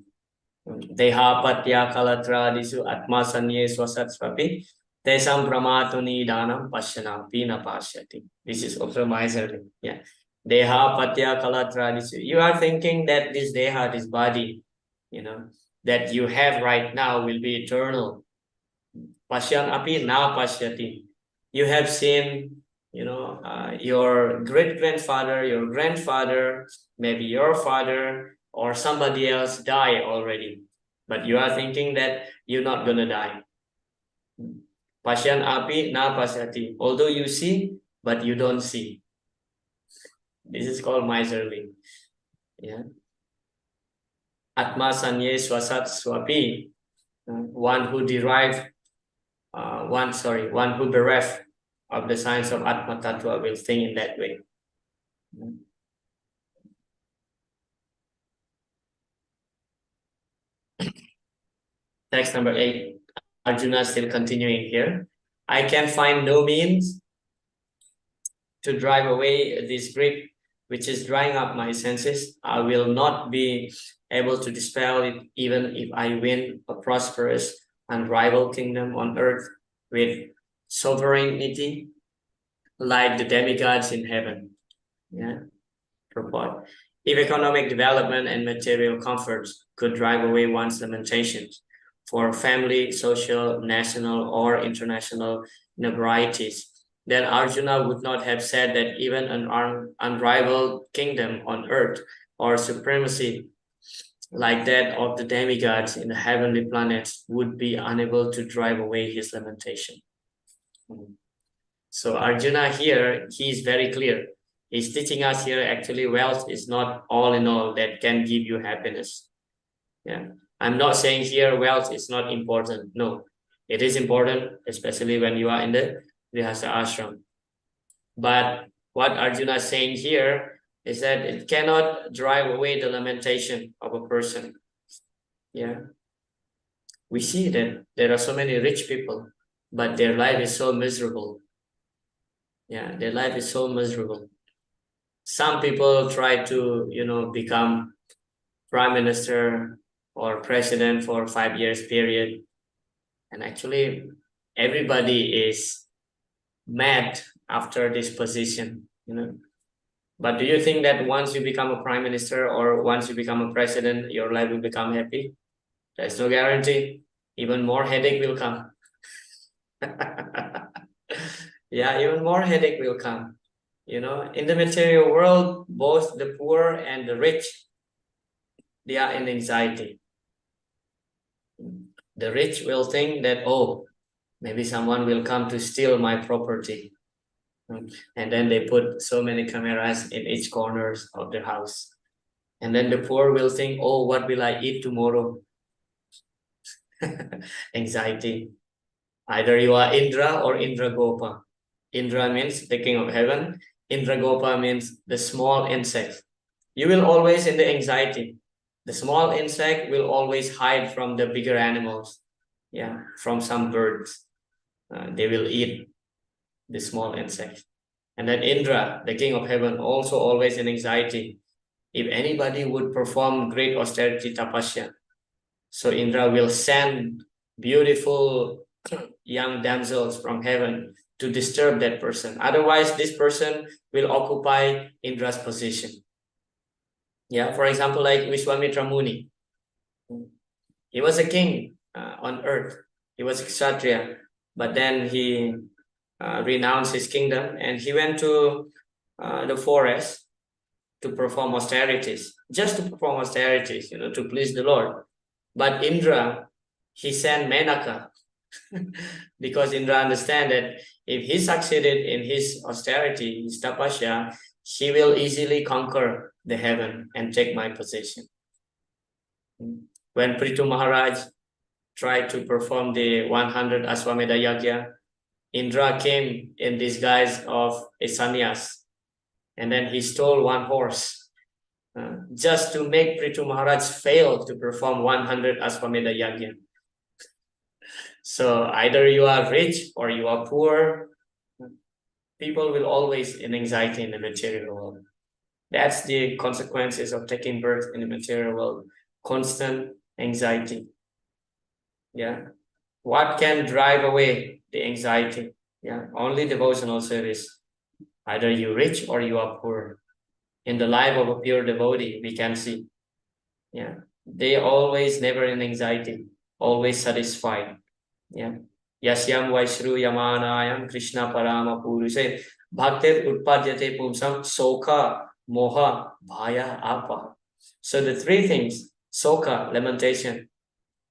Deha patya kalatra disu atma sanye swasatsvapi tesam pramatuni danam pasyanam pina pasyati. This is also miserly. Yeah. Deha patya kalatra disu. You are thinking that this deha, this body, that you have right now will be eternal. Pasyan api na pasyati. You have seen, your great-grandfather, your grandfather, maybe your father, or somebody else die already. But you are thinking that you're not going to die. Pasyan api na pasyati. Although you see, but you don't see. This is called miserly. Yeah. Atma sanye swasat swapi. One who bereft of the science of Atma Tattva will think in that way. Text number 8. Arjuna still continuing here. I can find no means to drive away this grief which is drying up my senses. I will not be able to dispel it even if I win a prosperous, unrivaled kingdom on earth with sovereignty like the demigods in heaven. Yeah. Purport. If economic development and material comforts could drive away one's lamentations for family, social, national, or international varieties, then Arjuna would not have said that even an unrivaled kingdom on earth or supremacy like that of the demigods in the heavenly planets would be unable to drive away his lamentation. So Arjuna here, he is very clear. He's teaching us here actually wealth is not all in all that can give you happiness. Yeah, I'm not saying here wealth is not important. No, it is important, especially when you are in the Grihastha ashram. But what Arjuna is saying here is that it cannot drive away the lamentation of a person. Yeah, we see that there are so many rich people, but their life is so miserable. Yeah, their life is so miserable. Some people try to, become prime minister or president for 5 years period. And actually, everybody is mad after this position, But do you think that once you become a prime minister or once you become a president, your life will become happy? There's no guarantee. Even more headache will come. Yeah, even more headache will come. In the material world, both the poor and the rich, they are in anxiety. The rich will think that, oh, maybe someone will come to steal my property. And then they put so many cameras in each corners of their house. And then the poor will think, oh, what will I eat tomorrow? Anxiety. Either you are Indra or Indragopa. Indra means the king of heaven. Indragopa means the small insect. You will always in the anxiety. The small insect will always hide from the bigger animals. Yeah, from some birds. They will eat the small insect. And then Indra, the king of heaven, also always in anxiety. If anybody would perform great austerity tapasya, so Indra will send beautiful young damsels from heaven to disturb that person. Otherwise, this person will occupy Indra's position. Yeah, for example, like Vishwamitra Muni. He was a king on earth. He was a Kshatriya, but then he renounced his kingdom and he went to the forest to perform austerities, just to perform austerities, to please the Lord. But Indra, he sent Menaka because Indra understand that if he succeeded in his austerity, his tapasya, he will easily conquer the heaven and take my position. When Prithu Maharaj tried to perform the 100 Aswamedha Yagya, Indra came in disguise of a sannyas, and then he stole one horse just to make Prithu Maharaj fail to perform 100 Aswamedha Yagya. So either you are rich or you are poor, people will always in anxiety in the material world. That's the consequences of taking birth in the material world. Constant anxiety. Yeah. What can drive away the anxiety? Yeah. Only devotional service. Either you're rich or you are poor. In the life of a pure devotee, we can see. Yeah. They always never in anxiety, always satisfied. Yeah. Yasyam Vaishru Yamanayam Krishna Parama Puruse Bhaktir Utpadyate Pumsam Soka Moha Bhaya Apa. So the three things, Soka, lamentation,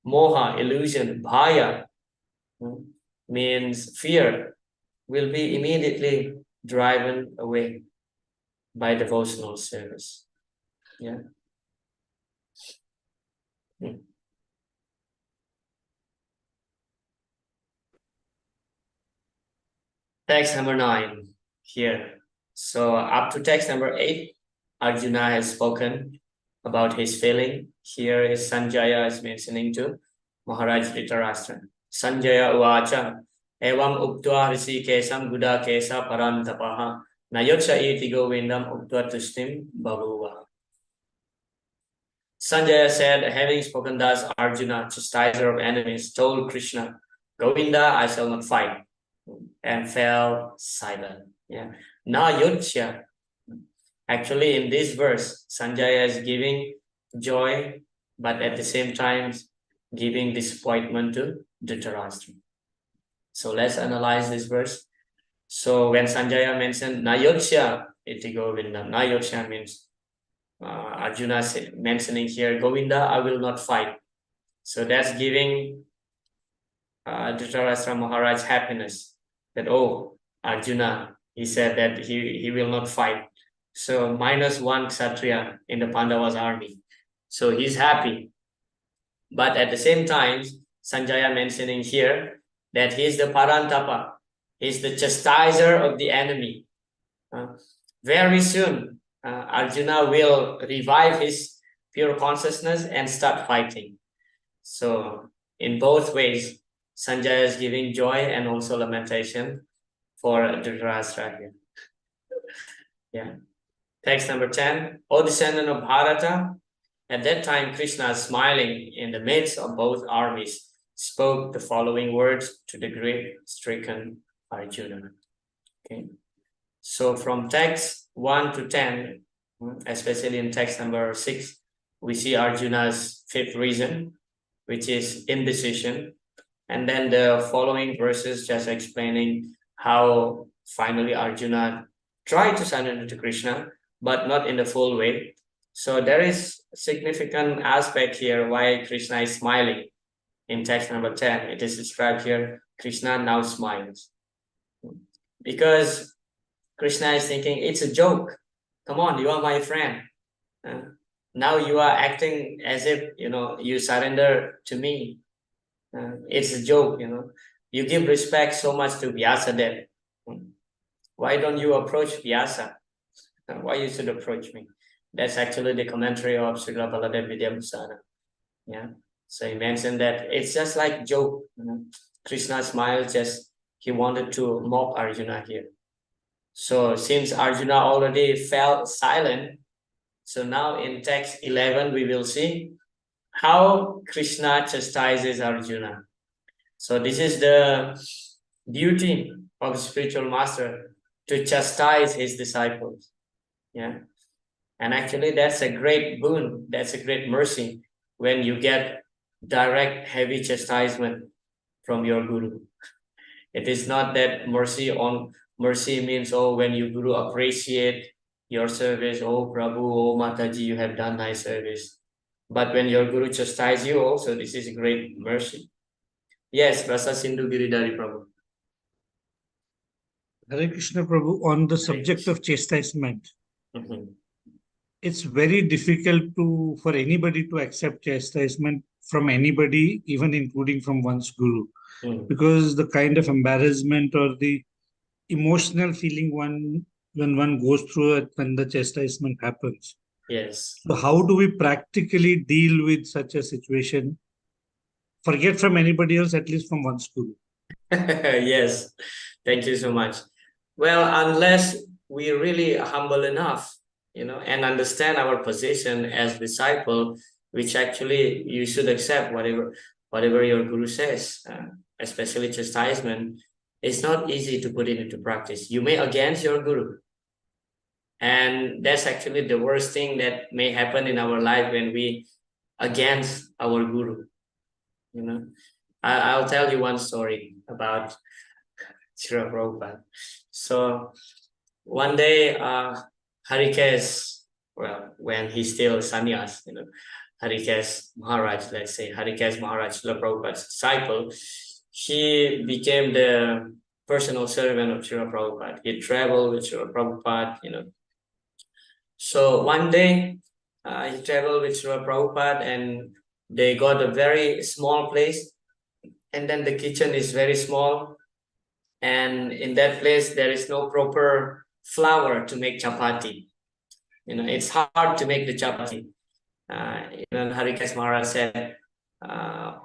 Moha, illusion, Bhaya means fear, will be immediately driven away by devotional service. Yeah. Text number 9 here. So up to text number 8, Arjuna has spoken about his feeling. Here is Sanjaya is mentioning to Maharaj Dhritarashtra. Sanjaya uvacha evam uktva hrishikesam gudakesa parantapaha nayotsa iti govindam uktva tushtim bhavuva. Sanjaya said, having spoken thus, Arjuna, chastiser of enemies, told Krishna, Govinda, I shall not fight, and fell silent. Yeah. Na yotcha. Actually, in this verse, Sanjaya is giving joy, but at the same time giving disappointment to Dhritarashtra. So let's analyze this verse. So when Sanjaya mentioned Nayotcha iti Govinda, Nayotcha means Arjuna mentioning here, Govinda, I will not fight. So that's giving Dhritarashtra Maharaj happiness that, oh, Arjuna, he said that he will not fight. So -1 Kshatriya in the Pandavas army. So he's happy. But at the same time, Sanjaya mentioning here that he's the Parantapa. He's the chastiser of the enemy. Very soon, Arjuna will revive his pure consciousness and start fighting. So in both ways, Sanjaya is giving joy and also lamentation for Dhritarashtra here. Yeah. Text number 10. O descendant of Bharata, at that time Krishna, smiling in the midst of both armies, spoke the following words to the grief stricken Arjuna. Okay. So from text 1 to 10, especially in text number 6, we see Arjuna's fifth reason, which is indecision. And then the following verses just explaining how finally Arjuna tried to surrender to Krishna, but not in the full way. So there is a significant aspect here why Krishna is smiling. In text number 10, it is described here, Krishna now smiles. Because Krishna is thinking, it's a joke. Come on, you are my friend. Now you are acting as if, you surrender to me. It's a joke, You give respect so much to Vyasadeva. Why don't you approach Vyasa? Why you should approach me? That's actually the commentary of Srila Baladev Vidyabhusana. Yeah. So he mentioned that it's just like joke. Krishna smiled, just he wanted to mock Arjuna here. So since Arjuna already fell silent, so now in text 11 we will see how Krishna chastises Arjuna. So this is the duty of the spiritual master, to chastise his disciples. Yeah. And actually that's a great boon, that's a great mercy when you get direct heavy chastisement from your guru. It is not that mercy means, oh, when your guru appreciate your service, oh Prabhu, oh Mataji, you have done nice service. But when your guru chastise you also, this is great mercy. Yes, Rasa Sindhu Giridhari Prabhu. Hare Krishna Prabhu, on the subject of chastisement, it's very difficult for anybody to accept chastisement from anybody, even including from one's guru, because the kind of embarrassment or the emotional feeling when one goes through it when the chastisement happens. Yes. So how do we practically deal with such a situation? Forget from anybody else, at least from one's guru. Yes, thank you so much. Well, unless we really humble enough, and understand our position as disciple, which actually you should accept whatever your guru says, especially chastisement. It's not easy to put it into practice. You may against your guru. And that's actually the worst thing that may happen in our life when we against our guru. I'll tell you one story about Srila Prabhupada. So one day, Harikesh, well, when he's still sannyas, Harikesh Maharaj, let's say, Harikesh Maharaj, Srila Prabhupada's disciple, he became the personal servant of Srila Prabhupada. He traveled with Srila Prabhupada, So one day, he traveled with Srila Prabhupada and they got a very small place. And then the kitchen is very small. And in that place, there is no proper flour to make chapati. It's hard to make the chapati. Harikesh Maharaj said,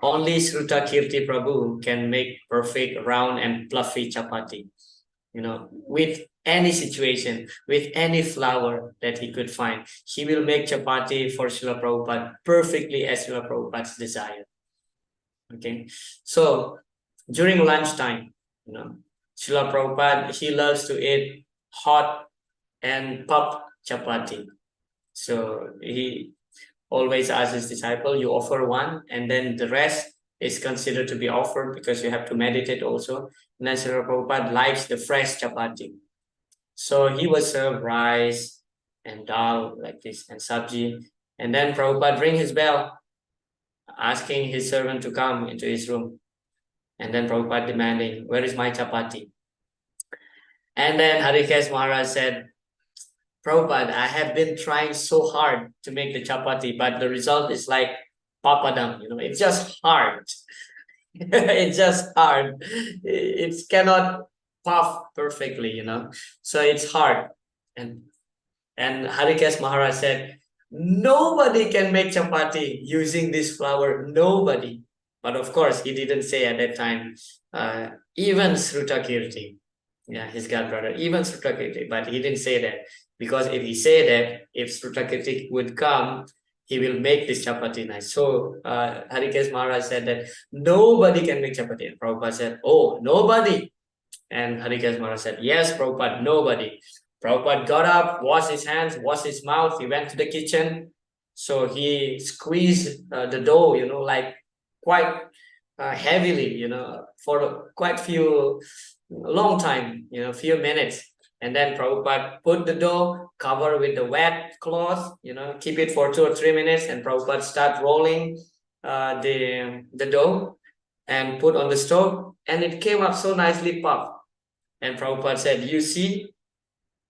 only Sruta Kirti Prabhu can make perfect round and fluffy chapati, with any situation, with any flour that he could find. He will make chapati for Srila Prabhupada perfectly as Srila Prabhupada's desire. Okay, so during lunchtime, Srila Prabhupada, he loves to eat hot and puffed chapati. So he always asks his disciple, you offer one, and then the rest is considered to be offered because you have to meditate also. And then Srila Prabhupada likes the fresh chapati. So he was served rice and dal like this and sabji. And then Prabhupada rang his bell, asking his servant to come into his room. And then Prabhupada demanding, where is my chapati? And then Harikesh Maharaj said, Prabhupada, I have been trying so hard to make the chapati, but the result is like papadam, it's just hard. It's just hard. It cannot puff perfectly, so it's hard. And Harikesh Maharaj said, nobody can make chapati using this flour, nobody. But of course, he didn't say at that time, even Sruta Kirti, his godbrother, even Sruta Kirti, but he didn't say that. Because if he said that, if Sruta Kirti would come, he will make this chapati nice. So Harikesh Maharaj said that nobody can make chapati. And Prabhupada said, oh, nobody. And Harikesh Maharaj said, yes, Prabhupada, nobody. Prabhupada got up, washed his hands, washed his mouth. He went to the kitchen. So he squeezed the dough, like quite heavily, for quite long time, few minutes. And then Prabhupada put the dough, cover with the wet cloth, keep it for 2 or 3 minutes, and Prabhupada start rolling the dough and put on the stove, and it came up so nicely puffed. And Prabhupada said, you see?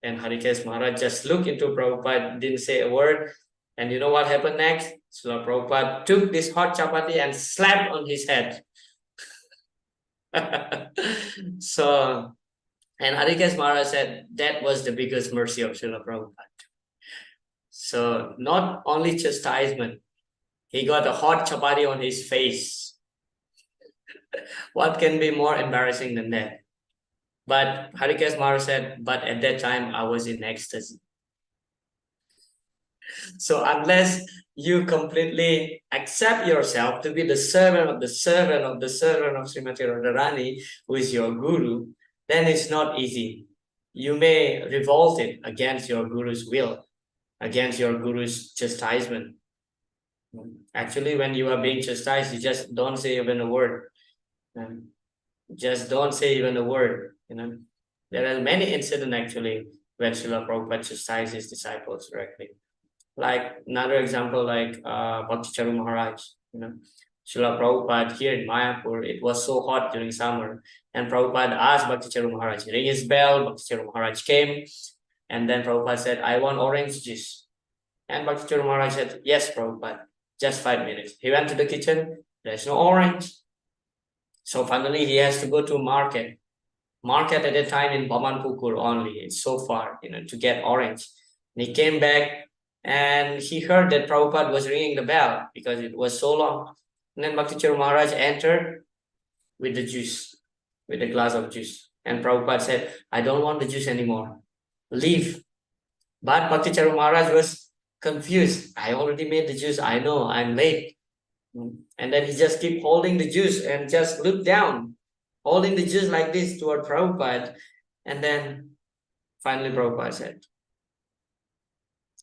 And Harikesh Maharaj just looked into Prabhupada, didn't say a word. And you know what happened next? So Prabhupada took this hot chapati and slapped on his head. And Harikesh Maharaj said that was the biggest mercy of Srila Prabhupada. So not only chastisement, he got a hot chapati on his face. What can be more embarrassing than that? But Harikesh Maharaj said, but at that time I was in ecstasy. So unless you completely accept yourself to be the servant of the servant of the servant of Srimati Radharani, who is your guru, then it's not easy. You may revolt it against your guru's will, against your guru's chastisement. Actually, when you are being chastised, you just don't say even a word. Just don't say even a word. There are many incidents actually when Srila Prabhupada chastised his disciples directly. Like another example, like Bhakti Charu Maharaj, Srila Prabhupada here in Mayapur, it was so hot during summer, and Prabhupada asked Bhakti Charu Maharaj, ring his bell. Bhakti Charu Maharaj came, and then Prabhupada said, I want orange juice. And Bhakti Charu Maharaj said, yes, Prabhupada, just 5 minutes. He went to the kitchen, there's no orange. So finally he has to go to market. Market at that time in Bamanpukur only, it's so far, to get orange. And he came back, and he heard that Prabhupada was ringing the bell because it was so long. And then Bhakti Charu Maharaj entered with the juice, with a glass of juice. And Prabhupada said, I don't want the juice anymore. Leave. But Bhakti Charu Maharaj was confused. I already made the juice. I know, I'm late. And then he just keep holding the juice and just look down, holding the juice like this toward Prabhupada. And then finally Prabhupada said,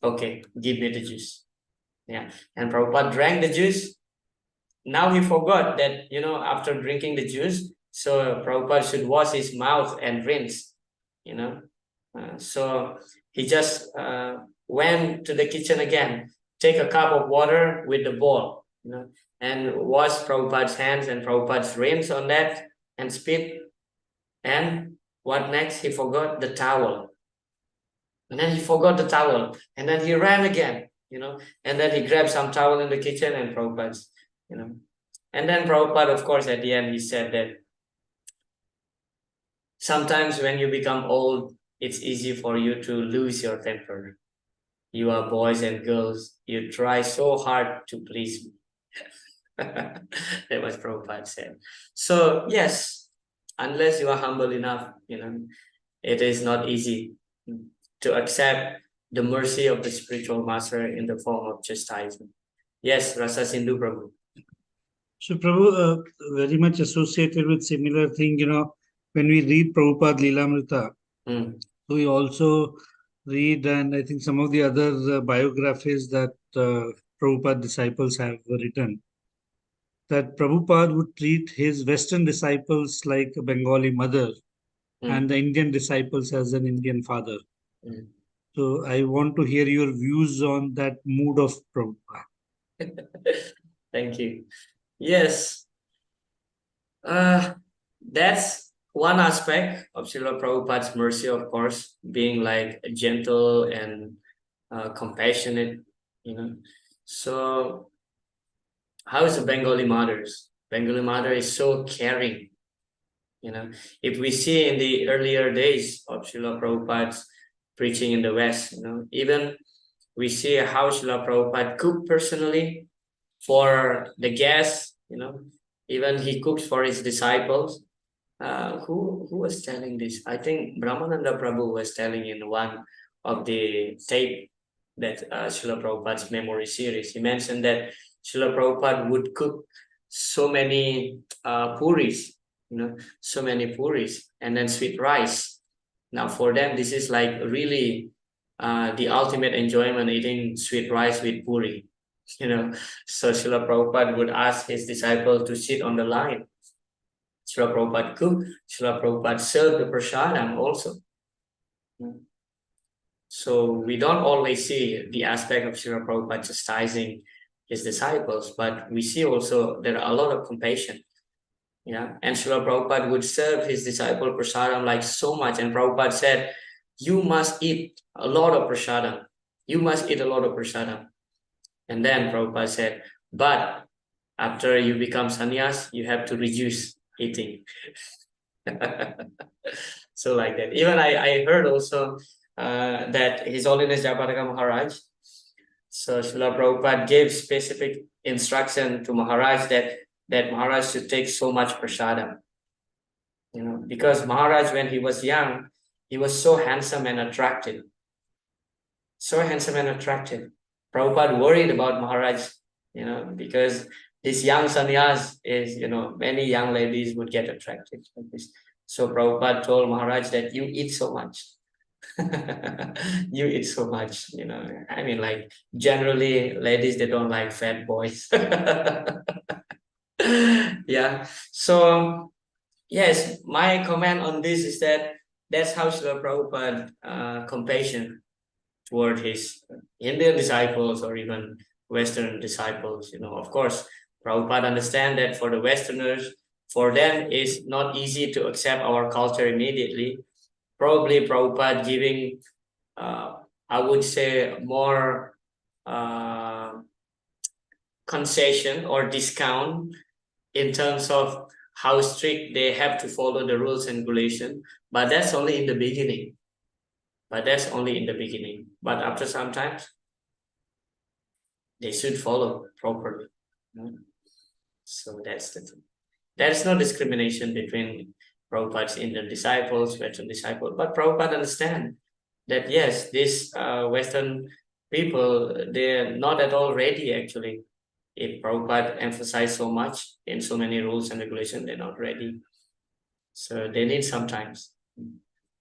okay, give me the juice. Yeah. And Prabhupada drank the juice. Now he forgot that, after drinking the juice, so Prabhupada should wash his mouth and rinse, so he just went to the kitchen again, take a cup of water with the bowl, and wash Prabhupada's hands and Prabhupada's rinse on that and spit. And what next? He forgot the towel. And then he forgot the towel, and then he ran again, and then he grabbed some towel in the kitchen and Prabhupada's, and then Prabhupada, of course, at the end, he said that sometimes when you become old, it's easy for you to lose your temper. You are boys and girls, you try so hard to please me. That was Prabhupada said. So yes, unless you are humble enough, it is not easy to accept the mercy of the spiritual master in the form of chastisement. Yes, Rasa Sindhu Prabhu. So Prabhu, very much associated with similar thing, when we read Prabhupada Leelamrita, so we also read, and I think some of the other biographies that Prabhupada disciples have written, that Prabhupada would treat his Western disciples like a Bengali mother and the Indian disciples as an Indian father. So I want to hear your views on that mood of Prabhupada. Thank you. Yes. That's one aspect of Srila Prabhupada's mercy, of course, being like gentle and compassionate, So how is the Bengali mothers? Bengali mother is so caring, If we see in the earlier days of Srila Prabhupada's preaching in the West, even we see how Srila Prabhupada cooked personally for the guests, even he cooks for his disciples. Who was telling this? I think Brahmananda Prabhu was telling in one of the tape that Srila Prabhupada's memory series. He mentioned that Srila Prabhupada would cook so many puris, so many puris, and then sweet rice. Now for them, this is like really the ultimate enjoyment, eating sweet rice with puri. So Srila Prabhupada would ask his disciple to sit on the line. Srila Prabhupada cooked, Srila Prabhupada served the prasadam also. So we don't always see the aspect of Srila Prabhupada chastising his disciples, but we see also there are a lot of compassion. And Srila Prabhupada would serve his disciple prasadam like so much, and Prabhupada said, you must eat a lot of prasadam. You must eat a lot of prasadam. And then Prabhupada said, but after you become sannyas, you have to reduce eating. So like that. Even I heard also that His Holiness Jayapataka Maharaj, So Srila Prabhupada gave specific instruction to Maharaj that Maharaj should take so much prasadam. Because Maharaj, when he was young, he was so handsome and attractive. So handsome and attractive. Prabhupada worried about Maharaj, because this young sannyas is, many young ladies would get attracted like this. So Prabhupada told Maharaj that you eat so much. You eat so much, I mean, like, generally ladies, they don't like fat boys. Yeah. So yes, my comment on this is that that's how Srila Prabhupada compassion toward his Indian disciples or even Western disciples. Of course, Prabhupada understand that for the Westerners, for them it's not easy to accept our culture immediately. Probably Prabhupada giving, I would say, more concession or discount in terms of how strict they have to follow the rules and regulations, but that's only in the beginning. But after some time, they should follow properly. So that's the thing. There's no discrimination between Prabhupada's Indian disciples, Western disciples, but Prabhupada understand that yes, these Western people, they're not at all ready actually. If Prabhupada emphasized so much in so many rules and regulations, they're not ready. So they need some time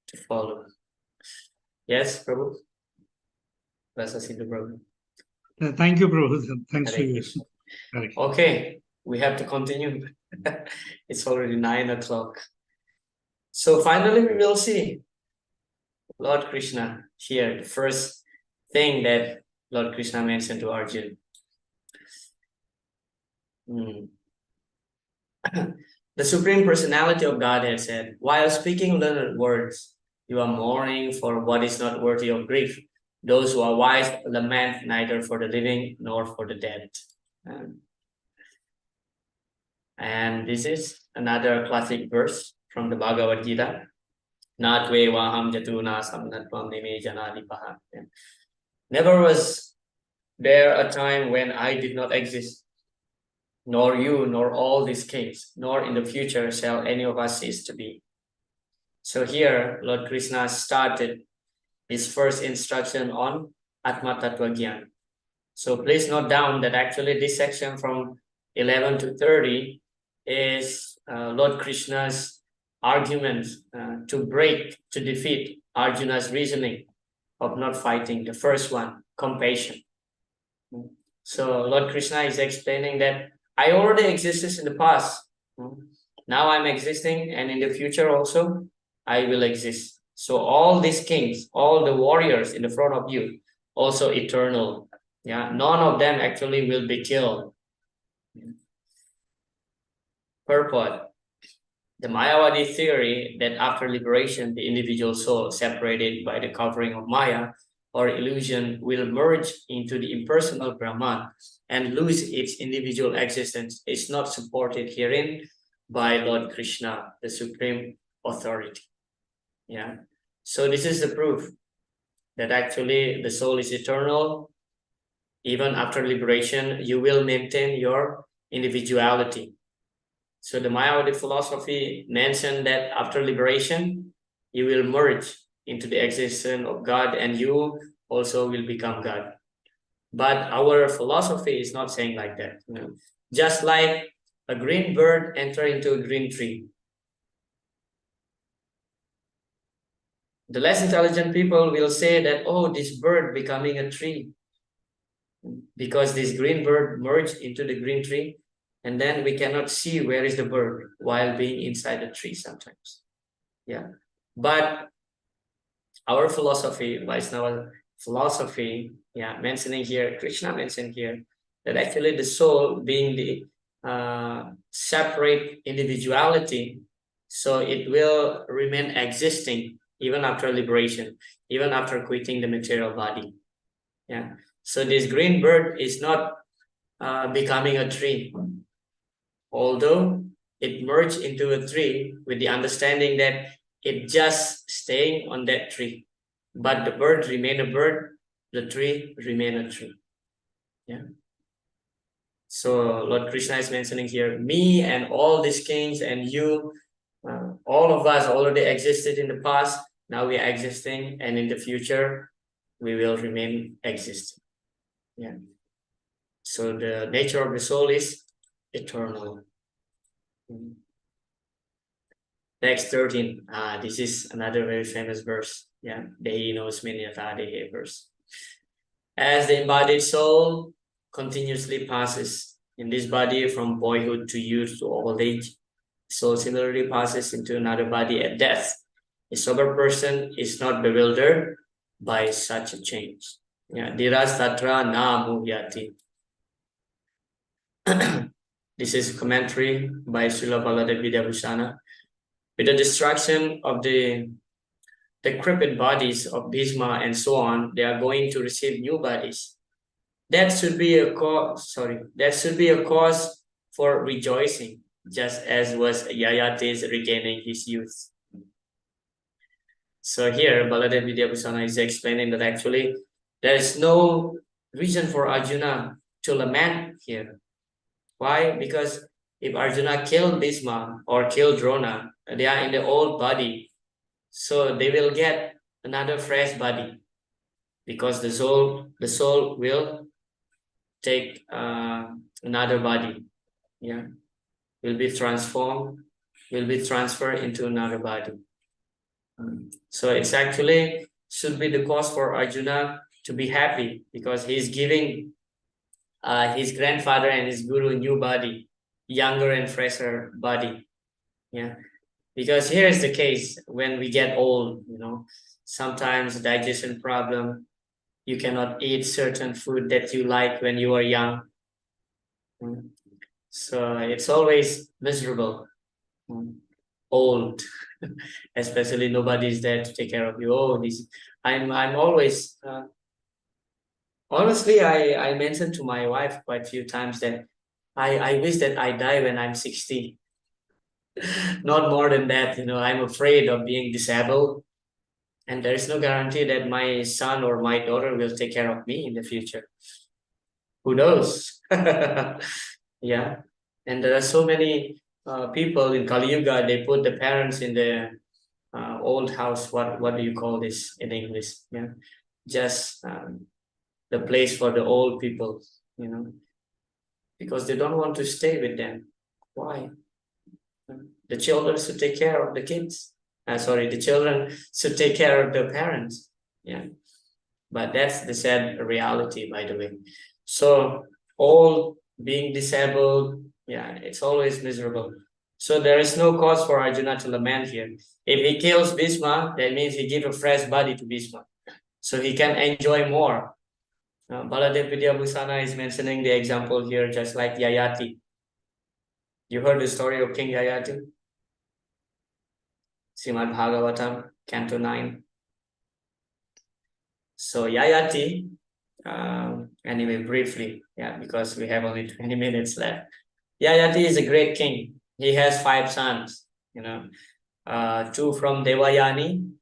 to follow. Yes, Prabhu? Rasa Sindhu, Prabhu. Thank you, Prabhu. Thanks for Hare your Krishna. correction. Okay, we have to continue. It's already 9 o'clock. So finally, we will see Lord Krishna here. The first thing that Lord Krishna mentioned to Arjuna. The Supreme Personality of Godhead said, while speaking learned words, you are mourning for what is not worthy of grief. Those who are wise lament neither for the living nor for the dead. And this is another classic verse from the Bhagavad Gita. Natve vaham jatuna samnatvam nime janadipaha. Never was there a time when I did not exist, nor you, nor all these kings, nor in the future shall any of us cease to be. So here, Lord Krishna started his first instruction on Atma Tattva Gyan. So please note down that actually this section from 11 to 30 is Lord Krishna's argument to defeat Arjuna's reasoning of not fighting. The first one, compassion. So Lord Krishna is explaining that I already existed in the past. Now I'm existing, and in the future also, I will exist. So all these kings, all the warriors in the front of you, also eternal. Yeah, none of them actually will be killed. Purport. The Mayavadi theory that after liberation, the individual soul separated by the covering of Maya or illusion will merge into the impersonal Brahman and lose its individual existence is not supported herein by Lord Krishna, the Supreme Authority. Yeah. So this is the proof that actually the soul is eternal. Even after liberation, you will maintain your individuality. So the Mayavadi philosophy mentioned that after liberation, you will merge into the existence of God and you also will become God. But our philosophy is not saying like that. Just like a green bird enter into a green tree. The less intelligent people will say that, oh, this bird becoming a tree. Because this green bird merged into the green tree, and then we cannot see where is the bird while being inside the tree sometimes. Yeah. But our philosophy, Vaishnava philosophy, mentioning here, Krishna mentioned here, that actually the soul being the separate individuality, so it will remain existing even after liberation, even after quitting the material body. Yeah. So this green bird is not becoming a tree, although it merged into a tree with the understanding that it just staying on that tree. But the bird remain a bird, the tree remain a tree. Yeah. So Lord Krishna is mentioning here, me and all these kings and you, all of us already existed in the past. Now we are existing, and in the future we will remain existing. Yeah. So the nature of the soul is eternal. Text 13. This is another very famous verse. Yeah, Dehi knows many Dehi verse. As the embodied soul continuously passes in this body from boyhood to youth to old age, soul similarly passes into another body at death. A sober person is not bewildered by such a change. Yeah, Diras Tatra na muhyati. This is commentary by Srila Baladev Vidyabhusana. With the destruction of the decrepit bodies of Bhishma and so on, they are going to receive new bodies. That should be a cause. That should be a cause for rejoicing, just as was Yayate's regaining his youth. So here, Baladev Vidyabhusana is explaining that actually there is no reason for Arjuna to lament here. Why? Because if Arjuna killed Bhishma or killed Drona, they are in the old body, so they will get another fresh body, because the soul will take another body. Yeah, will be transformed, will be transferred into another body. So it's actually should be the cause for Arjuna to be happy, because he's giving his grandfather and his guru a new body, younger and fresher body. Yeah, because here is the case when we get old, sometimes digestion problem, you cannot eat certain food that you like when you are young. So it's always miserable. Old, especially nobody's there to take care of you. Oh, I'm always honestly, I mentioned to my wife quite a few times that I wish that I die when I'm 60. Not more than that. I'm afraid of being disabled, and there is no guarantee that my son or my daughter will take care of me in the future. Who knows? Yeah, and there are so many people in Kali Yuga. They put the parents in the old house. What do you call this in English? Yeah, just the place for the old people. Because they don't want to stay with them. Why? The children should take care of the kids. The children should take care of their parents. Yeah, but that's the sad reality, by the way. So all being disabled, yeah, it's always miserable. So there is no cause for Arjuna to lament here. If he kills Bhishma, that means he gives a fresh body to Bhishma, so he can enjoy more. Baladev Vidyabhusana is mentioning the example here, just like Yayati. You heard the story of King Yayati? Srimad Bhagavatam, Canto 9. So Yayati, anyway, briefly, because we have only 20 minutes left. Yayati is a great king. He has 5 sons, 2 from Devayani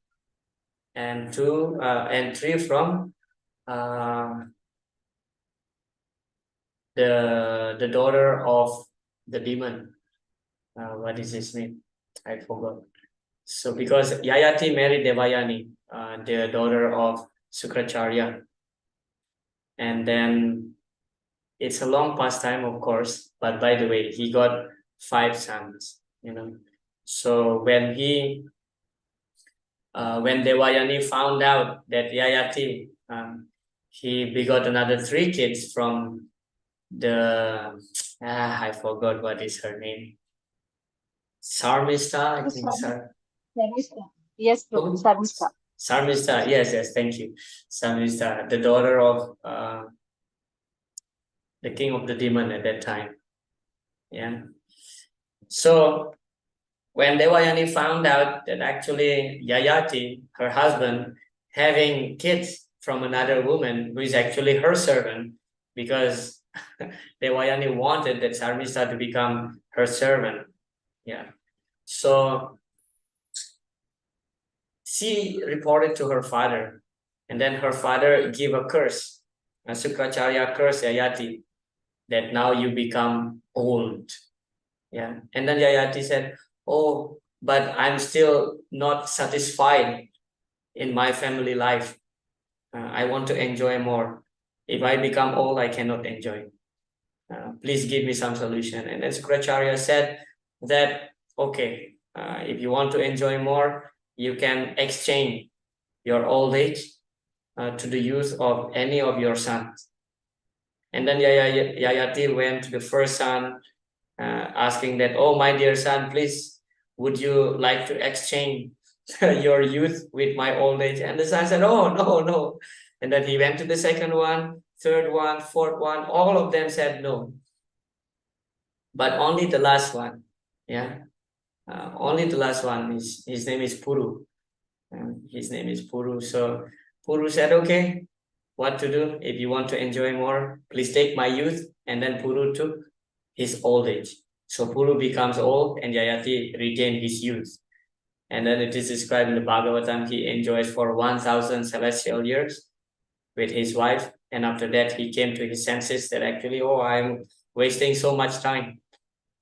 and 3 from the daughter of the demon. What is his name? I forgot. So because Yayati married Devayani, the daughter of Sukracharya, and then it's a long pastime, of course, but by the way, he got 5 sons, So when Devayani found out that Yayati, he begot another 3 kids from I forgot what is her name. Sarmista, I think. Sarmista. Yes, Sarmista. Sarmista, yes, thank you. Sarmista, the daughter of the king of the demon at that time. Yeah. So when Devayani found out that actually Yayati, her husband, having kids from another woman who is actually her servant, because Devayani wanted that Sarmista to become her servant. Yeah. So she reported to her father, and then her father gave a curse Sukracharya cursed Yayati that now you become old. Yeah. And then Yayati said, oh, but I'm still not satisfied in my family life. I want to enjoy more. If I become old, I cannot enjoy. Please give me some solution. And then Sukracharya said that, okay, if you want to enjoy more, you can exchange your old age to the youth of any of your sons. And then Yayati went to the first son, asking that, oh, my dear son, please, would you like to exchange your youth with my old age? And the son said, oh, no, no. And then he went to the second one, third one, fourth one. All of them said no. But only the last one, yeah. Only the last one, his name is Puru. His name is Puru. So Puru said, okay, what to do? If you want to enjoy more, please take my youth. And then Puru took his old age. So Puru becomes old and Yayati regained his youth. And then it is described in the Bhagavatam, he enjoys for 1,000 celestial years with his wife. And after that, he came to his senses that actually, oh, I'm wasting so much time.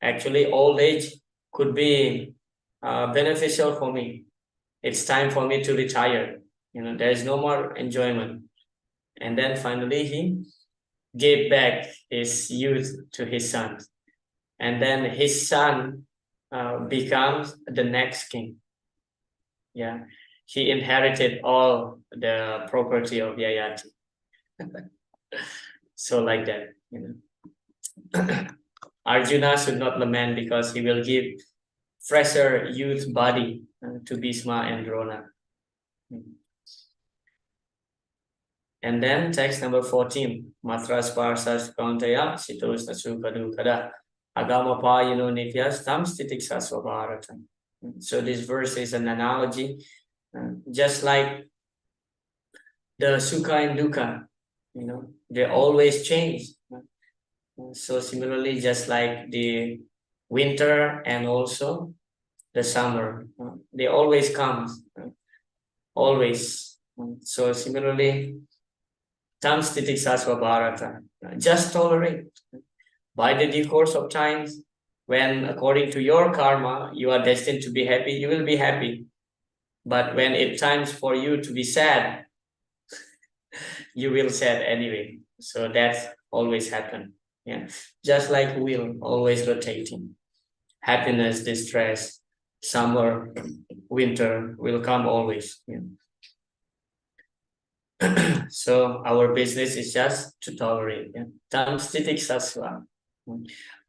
Actually, old age could be beneficial for me. It's time for me to retire. There is no more enjoyment. And then finally, he gave back his youth to his son. And then his son becomes the next king. Yeah, he inherited all the property of Yayati. So like that, Arjuna should not lament because he will give fresher youth body to Bhishma and Drona. And then text number 14, Matras Parsas Kauntaya Sitos Nasukadu Kada Agamapa Nityas Tam Stitiksa Swabharatam. So this verse is an analogy, just like the Sukha and Dukkha, they always change. So similarly, just like the winter and also the summer, they always come, always. So similarly, tam stitiksa swabharata, just tolerate. By the due course of time, when according to your karma, you are destined to be happy, you will be happy. But when it's times for you to be sad, you will sad anyway. So that's always happen. Yeah, just like wheel, always rotating. Happiness, distress, summer, winter will come always. Yeah. So our business is just to tolerate. Tam stitik sasva.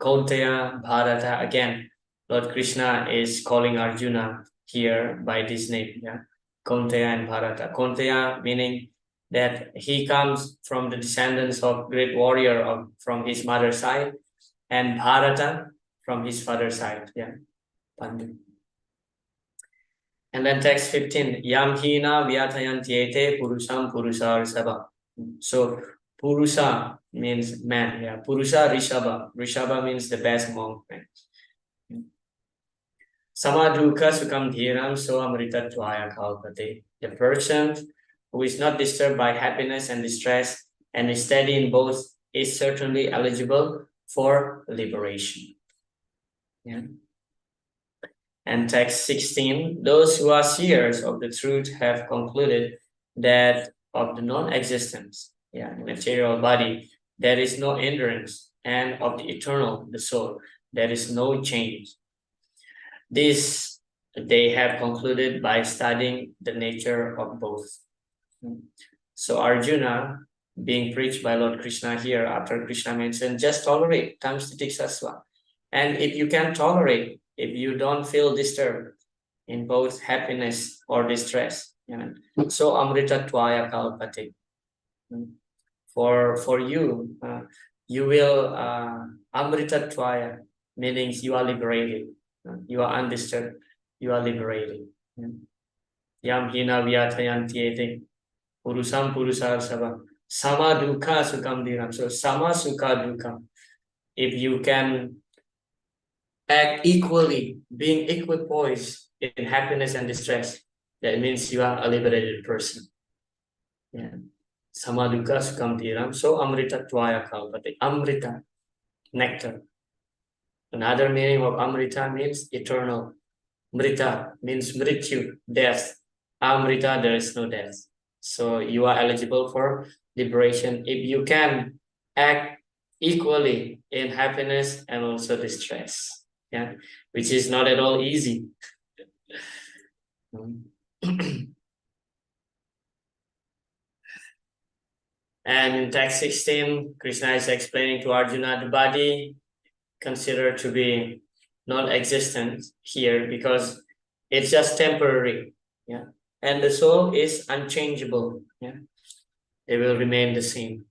Kaunteya Bharata. Again, Lord Krishna is calling Arjuna here by this name. Yeah, Kaunteya and Bharata. Kaunteya meaning that he comes from the descendants of great warrior from his mother's side, and Bharata from his father's side. Yeah, Pandu. And then text 15, Yam hina vyatayantiete purusam purusar sabha. So purusa means man. Yeah, purusa rishabha. Rishabha means the best among men. Samadhuka sukam dhiram so amrita tvaya kalpate. The person who is not disturbed by happiness and distress and is steady in both is certainly eligible for liberation. Yeah. And text 16, those who are seers of the truth have concluded that of the non-existence, material body, there is no hindrance, and of the eternal, the soul, there is no change. This they have concluded by studying the nature of both. So Arjuna, being preached by Lord Krishna here, after Krishna mentioned, just tolerate, tam stitik sasva. And if you can tolerate, if you don't feel disturbed in both happiness or distress, so amrita tvaya kalpate. For you, you will amrita tvaya, meaning you are liberated, you are undisturbed, you are liberated. Yam hina vyatayantiete purusam purusar sabha sama dukkha sukam dhiram. So sama sukha dukkha. If you can act equally, being equipoised in happiness and distress, that means you are a liberated person. Yeah. Samaduka sukam tiram. So amrita tvaya kalpate. Amrita, nectar. Another meaning of amrita means eternal. Mrita means mrityu, death. Amrita, there is no death. So you are eligible for liberation if you can act equally in happiness and also distress. Yeah, which is not at all easy. And in text 16, Krishna is explaining to Arjuna the body considered to be non-existent here because it's just temporary. Yeah, and the soul is unchangeable. Yeah, they will remain the same.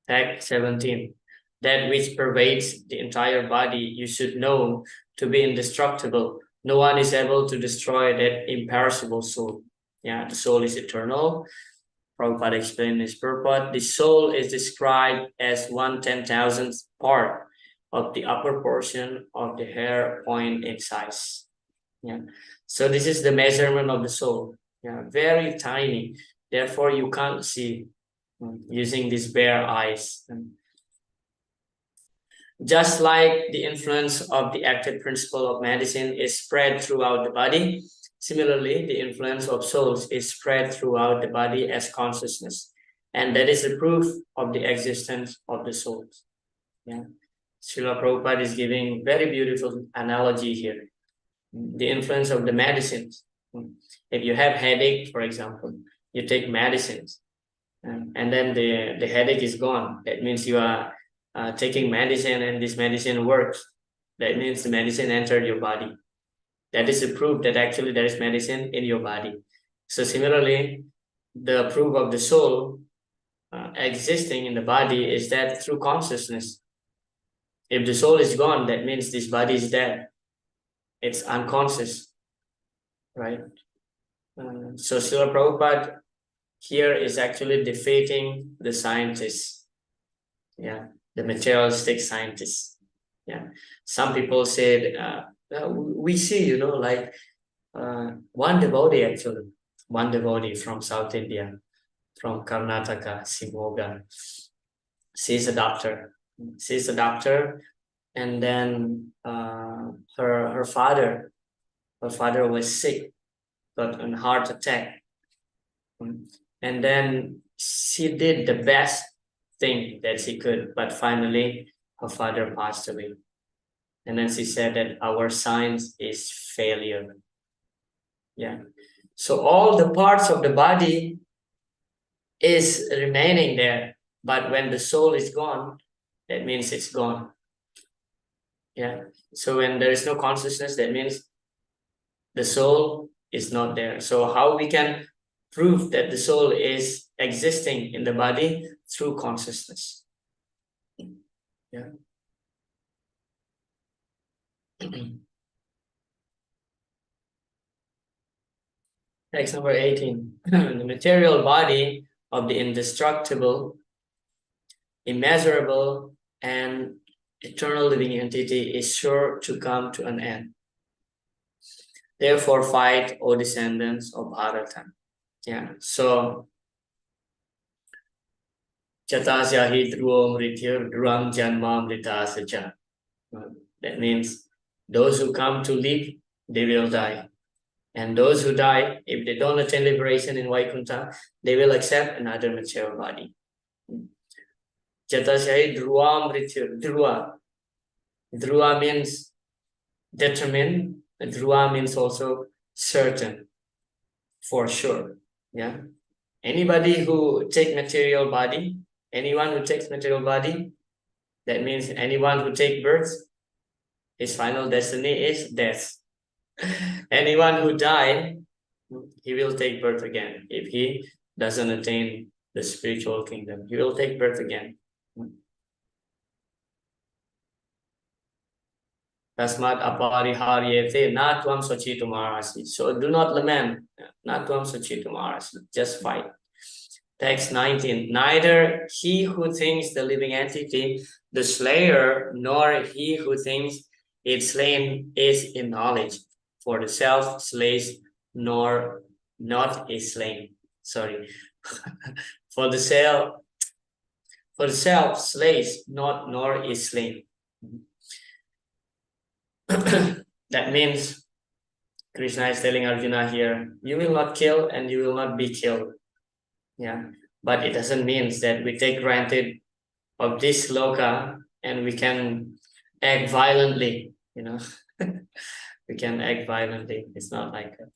Text 17. That which pervades the entire body you should know to be indestructible. No one is able to destroy that imperishable soul. Yeah, the soul is eternal. Prabhupada explained his purport. The soul is described as 1/10,000th part of the upper portion of the hair point in size. Yeah, so this is the measurement of the soul. Yeah, very tiny. Therefore, you can't see using these bare eyes. Just like the influence of the active principle of medicine is spread throughout the body, similarly, the influence of souls is spread throughout the body as consciousness. And that is the proof of the existence of the souls. Yeah. Srila Prabhupada is giving very beautiful analogy here. The influence of the medicines. If you have headache, for example, you take medicines, and then the headache is gone. That means you are taking medicine and this medicine works. That means the medicine entered your body. That is a proof that actually there is medicine in your body. So similarly, the proof of the soul existing in the body is that through consciousness. If the soul is gone, that means this body is dead. It's unconscious, right? So Srila Prabhupada here is actually defeating the scientists. Yeah, the materialistic scientists. Yeah, some people said, we see, like one devotee from South India, from Karnataka, Simoga. She's a doctor. And then her father was sick, got a heart attack. And then she did the best thing that she could, but finally her father passed away. And then she said that our science is failure. Yeah. So all the parts of the body is remaining there, but when the soul is gone, that means it's gone. Yeah. So when there is no consciousness, that means the soul is not there. So how we can prove that the soul is existing in the body? Through consciousness. Yeah. Text number 18. The material body of the indestructible, immeasurable, and eternal living entity is sure to come to an end. Therefore, fight, O descendants of Bharata. Yeah. So, Chatasyahi dhruvam rityur dhruvam janma mritasacha. That means those who come to live, they will die. And those who die, if they don't attain liberation in Vaikuntha, they will accept another material body. Chatasyahi dhruvam rityur. Dhruva means determined. Dhruva means also certain, for sure. Yeah. Anybody who takes material body, anyone who takes material body, that means anyone who takes birth, his final destiny is death. Anyone who dies, he will take birth again. If he doesn't attain the spiritual kingdom, he will take birth again. Tasmat apariharyete na tvam sachitum arasi. So do not lament. Na tvam sachitum arasi. Just fight. Text 19. Neither he who thinks the living entity, the slayer, nor he who thinks it slain is in knowledge. For the self slays, nor not is slain. Sorry. For the self slays not nor is slain. That means Krishna is telling Arjuna here, you will not kill and you will not be killed. Yeah, but it doesn't mean that we take granted of this loka and we can act violently, you know. We can act violently. It's not like that.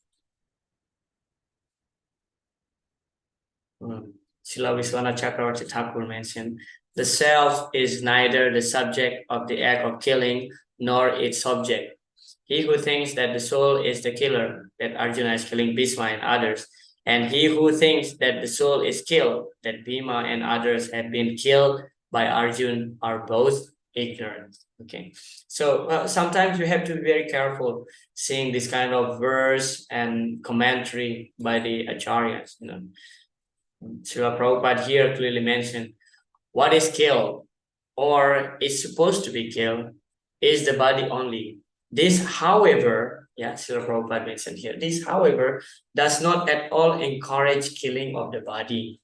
Srila Vishwanath Chakravarti Thakur mentioned, the self is neither the subject of the act of killing nor its subject. He who thinks that the soul is the killer, that Arjuna is killing Bhishma and others, and he who thinks that the soul is killed, that Bhima and others have been killed by Arjuna, are both ignorant. Okay, so sometimes we have to be very careful seeing this kind of verse and commentary by the acharyas. You know, Srila Prabhupada here clearly mentioned what is killed or is supposed to be killed is the body only. This, however, Srila Prabhupada mentioned here, this, however, does not at all encourage killing of the body.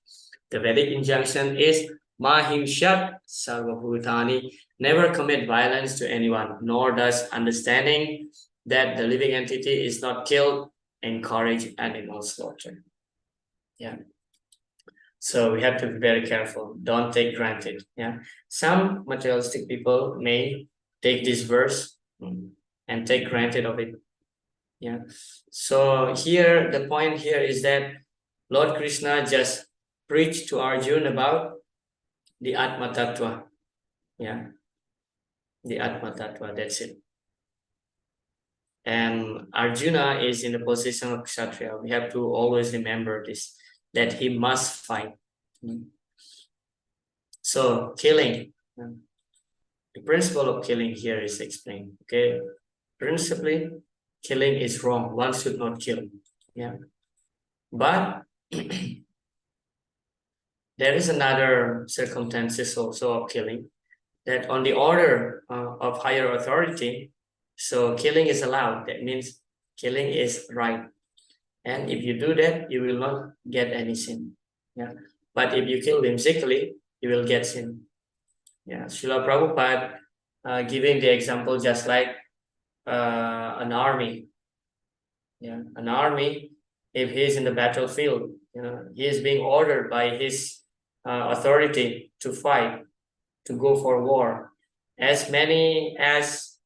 The Vedic injunction is Mahimshat Sarvabhutani, never commit violence to anyone, nor does understanding that the living entity is not killed encourage animal slaughter. Yeah. So we have to be very careful. Don't take granted. Yeah. Some materialistic people may take this verse and take granted of it. Yeah. So here, the point here is that Lord Krishna just preached to Arjuna about the Atma Tattva. Yeah. The Atma Tattva, that's it. And Arjuna is in the position of Kshatriya. We have to always remember this, that he must fight. So killing, the principle of killing here is explained. Okay, principally, killing is wrong. One should not kill. Yeah, but there is another circumstances also of killing, that on the order of higher authority, so killing is allowed. That means killing is right. And if you do that, you will not get any sin. Yeah. But if you kill whimsically, you will get sin. Yeah. Srila Prabhupada giving the example just like an army. Yeah. An army, if he is in the battlefield, you know, he is being ordered by his authority to fight, to go for war. As many as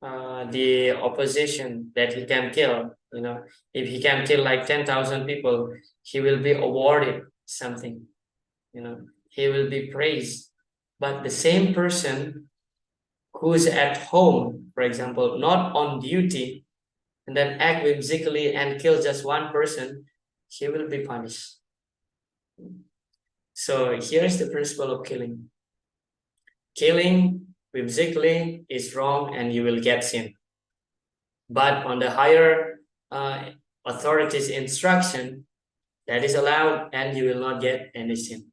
the opposition that he can kill, you know, if he can kill like 10,000 people, he will be awarded something, you know, he will be praised. But the same person who is at home, for example, not on duty, and then act whimsically and kill just one person, he will be punished. So here's the principle of killing. Killing whimsically is wrong and you will get sin. But on the higher authority's instruction, that is allowed and you will not get any sin.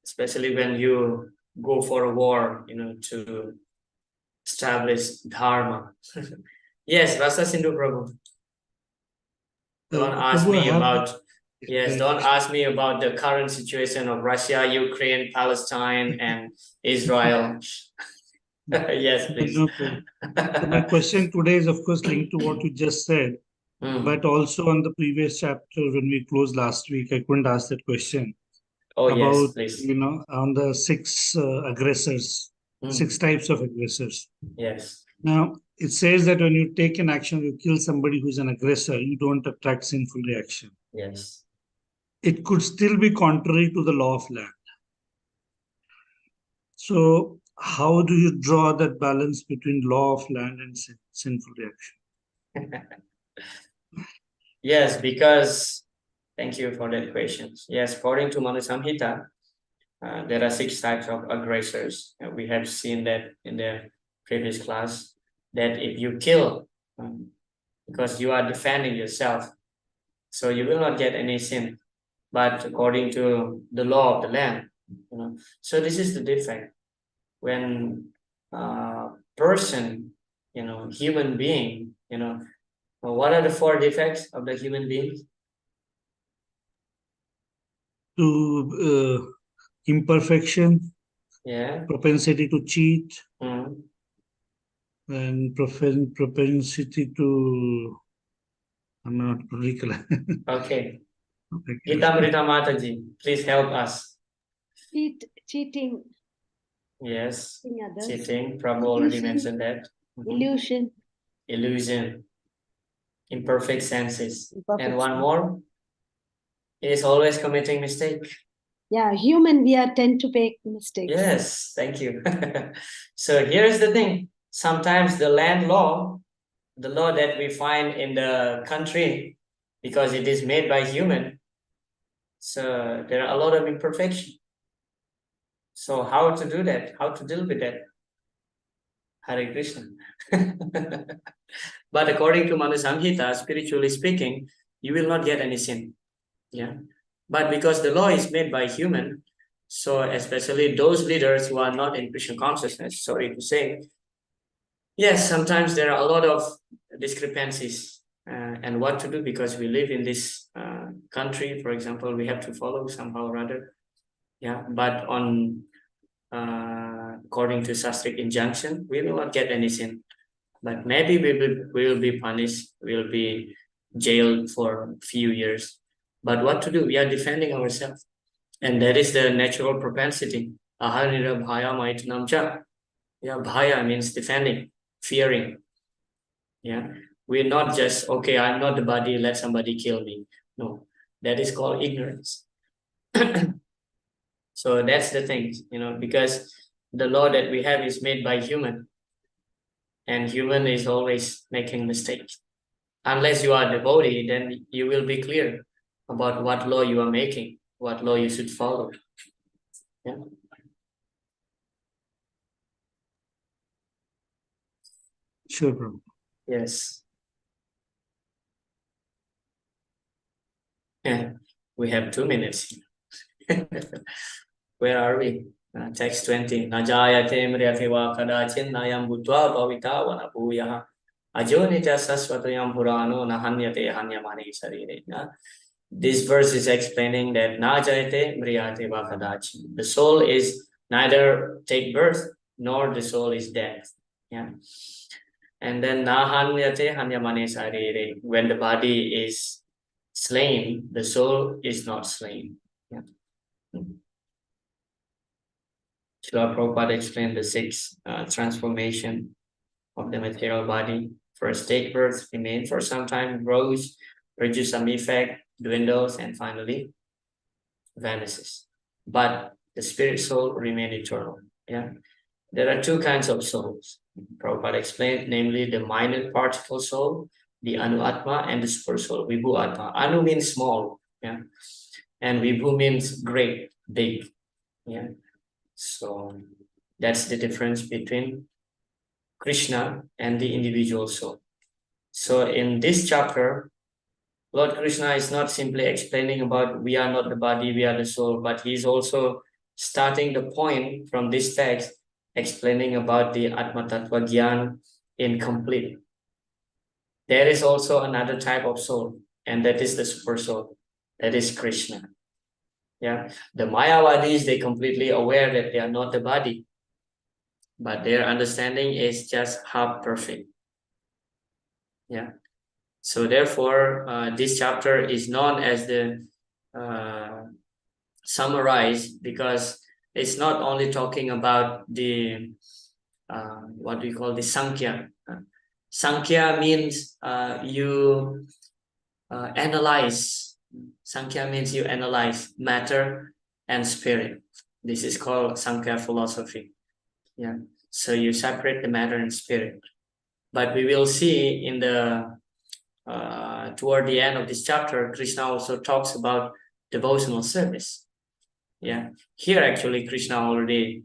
Especially when you go for a war, you know, to establish dharma. Yes, Rasa Sindhu Prabhu. Don't ask me about, yes, don't ask me about the current situation of Russia, Ukraine, Palestine, and Israel. Yes, please. Okay. So my question today is, of course, linked to what you just said, but also on the previous chapter when we closed last week, I couldn't ask that question. Oh, about, yes, please. You know, on the six aggressors, 6 types of aggressors. Yes. Now, it says that when you take an action, you kill somebody who's an aggressor, you don't attract sinful reaction. Yes. It could still be contrary to the law of land. So, how do you draw that balance between law of land and sinful reaction? Yes, because, thank you for that question. Yes, according to Manu Samhita, there are 6 types of aggressors. We have seen that in the previous class, that if you kill because you are defending yourself, so you will not get any sin. But according to the law of the land, you know, so this is the defect. When person, you know, human being, you know, what are the 4 defects of the human beings? To imperfection, Yeah. propensity to cheat, Mm. and propensity to, I'm not recollect. Okay. Gitamrita Mataji, please help us. Cheating. Yes. Cheating others. Cheating. Prabhu already Illusion. mentioned that. Illusion. Illusion. Imperfect senses. Imperfect And one sense. more. He is always committing mistake. Yeah, human, we are tend to make mistakes. Yes, thank you. So here's the thing. Sometimes the land law, the law that we find in the country, because it is made by human, so there are a lot of imperfection. So how to do that? How to deal with that? Hare Krishna. But according to Manu Samhita, spiritually speaking, you will not get any sin. Yeah. But because the law is made by human, so especially those leaders who are not in Krishna consciousness, sorry to say, yes, sometimes there are a lot of discrepancies and what to do, because we live in this country, for example, we have to follow somehow or other. Yeah, but on according to Sastri injunction, we will not get any sin. But maybe we will be punished, we will be jailed for a few years. But what to do? We are defending ourselves. And that is the natural propensity. Aharira bhaya maitanam cha. Yeah, bhaya means defending, fearing. Yeah, we're not just, okay, I'm not the body, let somebody kill me. No, that is called ignorance. So that's the thing, because the law that we have is made by human, and human is always making mistakes. Unless you are devotee, then you will be clear about what law you are making, what law you should follow. Yeah. Sure, bro. Yes. Yeah, we have 2 minutes. Where are we? Text 20. Najayate mriyate va kadachin nayam buddha bhavita vanabhuyaha. Ajonita sasvatayam purano nahanyate hanyamani sarire. This verse is explaining that najayate mriyate va kadachin. The soul is neither take birth nor the soul is death. Yeah. And then nahanyate hanyamani sarire. When the body is slain, the soul is not slain. Yeah. Srila Prabhupada explained the 6 transformation of the material body. First, take birth, remain for some time, grows, produce some effect, dwindles, and finally vanishes. But the spirit soul remain eternal. Yeah, there are 2 kinds of souls. Prabhupada explained, namely the minor particle soul, the Anu Atma, and the super soul, Vibhu Atma. Anu means small, yeah, and Vibhu means great, big, yeah. So that's the difference between Krishna and the individual soul. So in this chapter, Lord Krishna is not simply explaining about we are not the body, we are the soul, but he's also starting the point from this text, explaining about the Atma Tattva Gyan incomplete. There is also another type of soul, and that is the super soul, that is Krishna. Yeah, the Mayavadis, they completely aware that they are not the body, but their understanding is just half perfect. Yeah. So therefore, this chapter is known as the summarize, because it's not only talking about the what do you call the Sankhya. Sankhya means you analyze. Sankhya means you analyze matter and spirit. This is called Sankhya philosophy. Yeah. So you separate the matter and spirit. But we will see in the toward the end of this chapter, Krishna also talks about devotional service. Yeah. Here actually Krishna already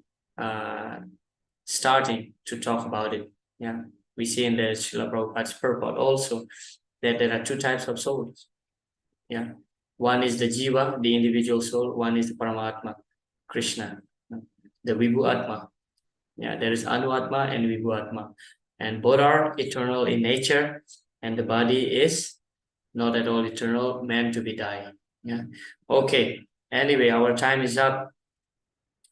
starting to talk about it. Yeah. We see in the Srila Prabhupada's purport also that there are 2 types of souls. Yeah. One is the Jiva, the individual soul. One is the Paramatma, Krishna, the Vibhu Atma. Yeah, there is Anu Atma and Vibhu Atma. and both are eternal in nature, and the body is not at all eternal, meant to be dying. Yeah. Okay. Anyway, our time is up.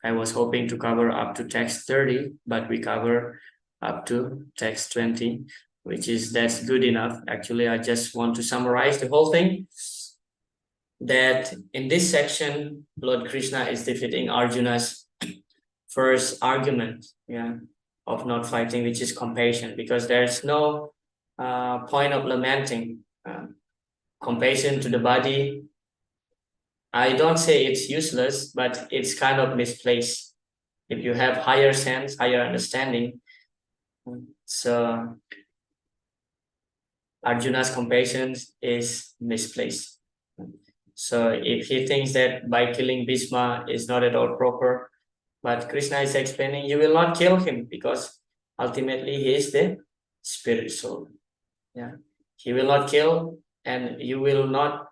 I was hoping to cover up to text 30, but we cover up to text 20, that's good enough. Actually, I just want to summarize the whole thing, that in this section, Lord Krishna is defeating Arjuna's first argument, of not fighting, which is compassion, because there's no point of lamenting. Compassion to the body, I don't say it's useless, but it's kind of misplaced. If you have higher sense, higher understanding, so Arjuna's compassion is misplaced. So if he thinks that by killing Bhishma is not at all proper, but Krishna is explaining, you will not kill him because ultimately he is the spirit soul. Yeah, he will not kill, and you will not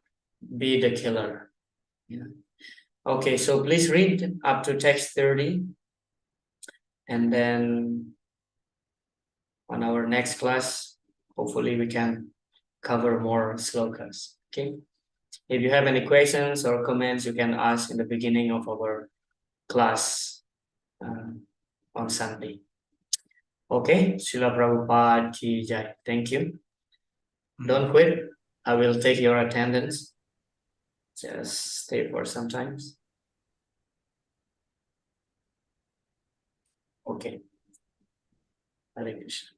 be the killer. Yeah. Okay, so please read up to text 30, and then on our next class, hopefully we can cover more slokas. Okay. If you have any questions or comments, you can ask in the beginning of our class on Sunday. Okay, Srila Prabhupada Ki Jai. Thank you. Don't quit. I will take your attendance. Just stay for some time. Okay. Hare Krishna.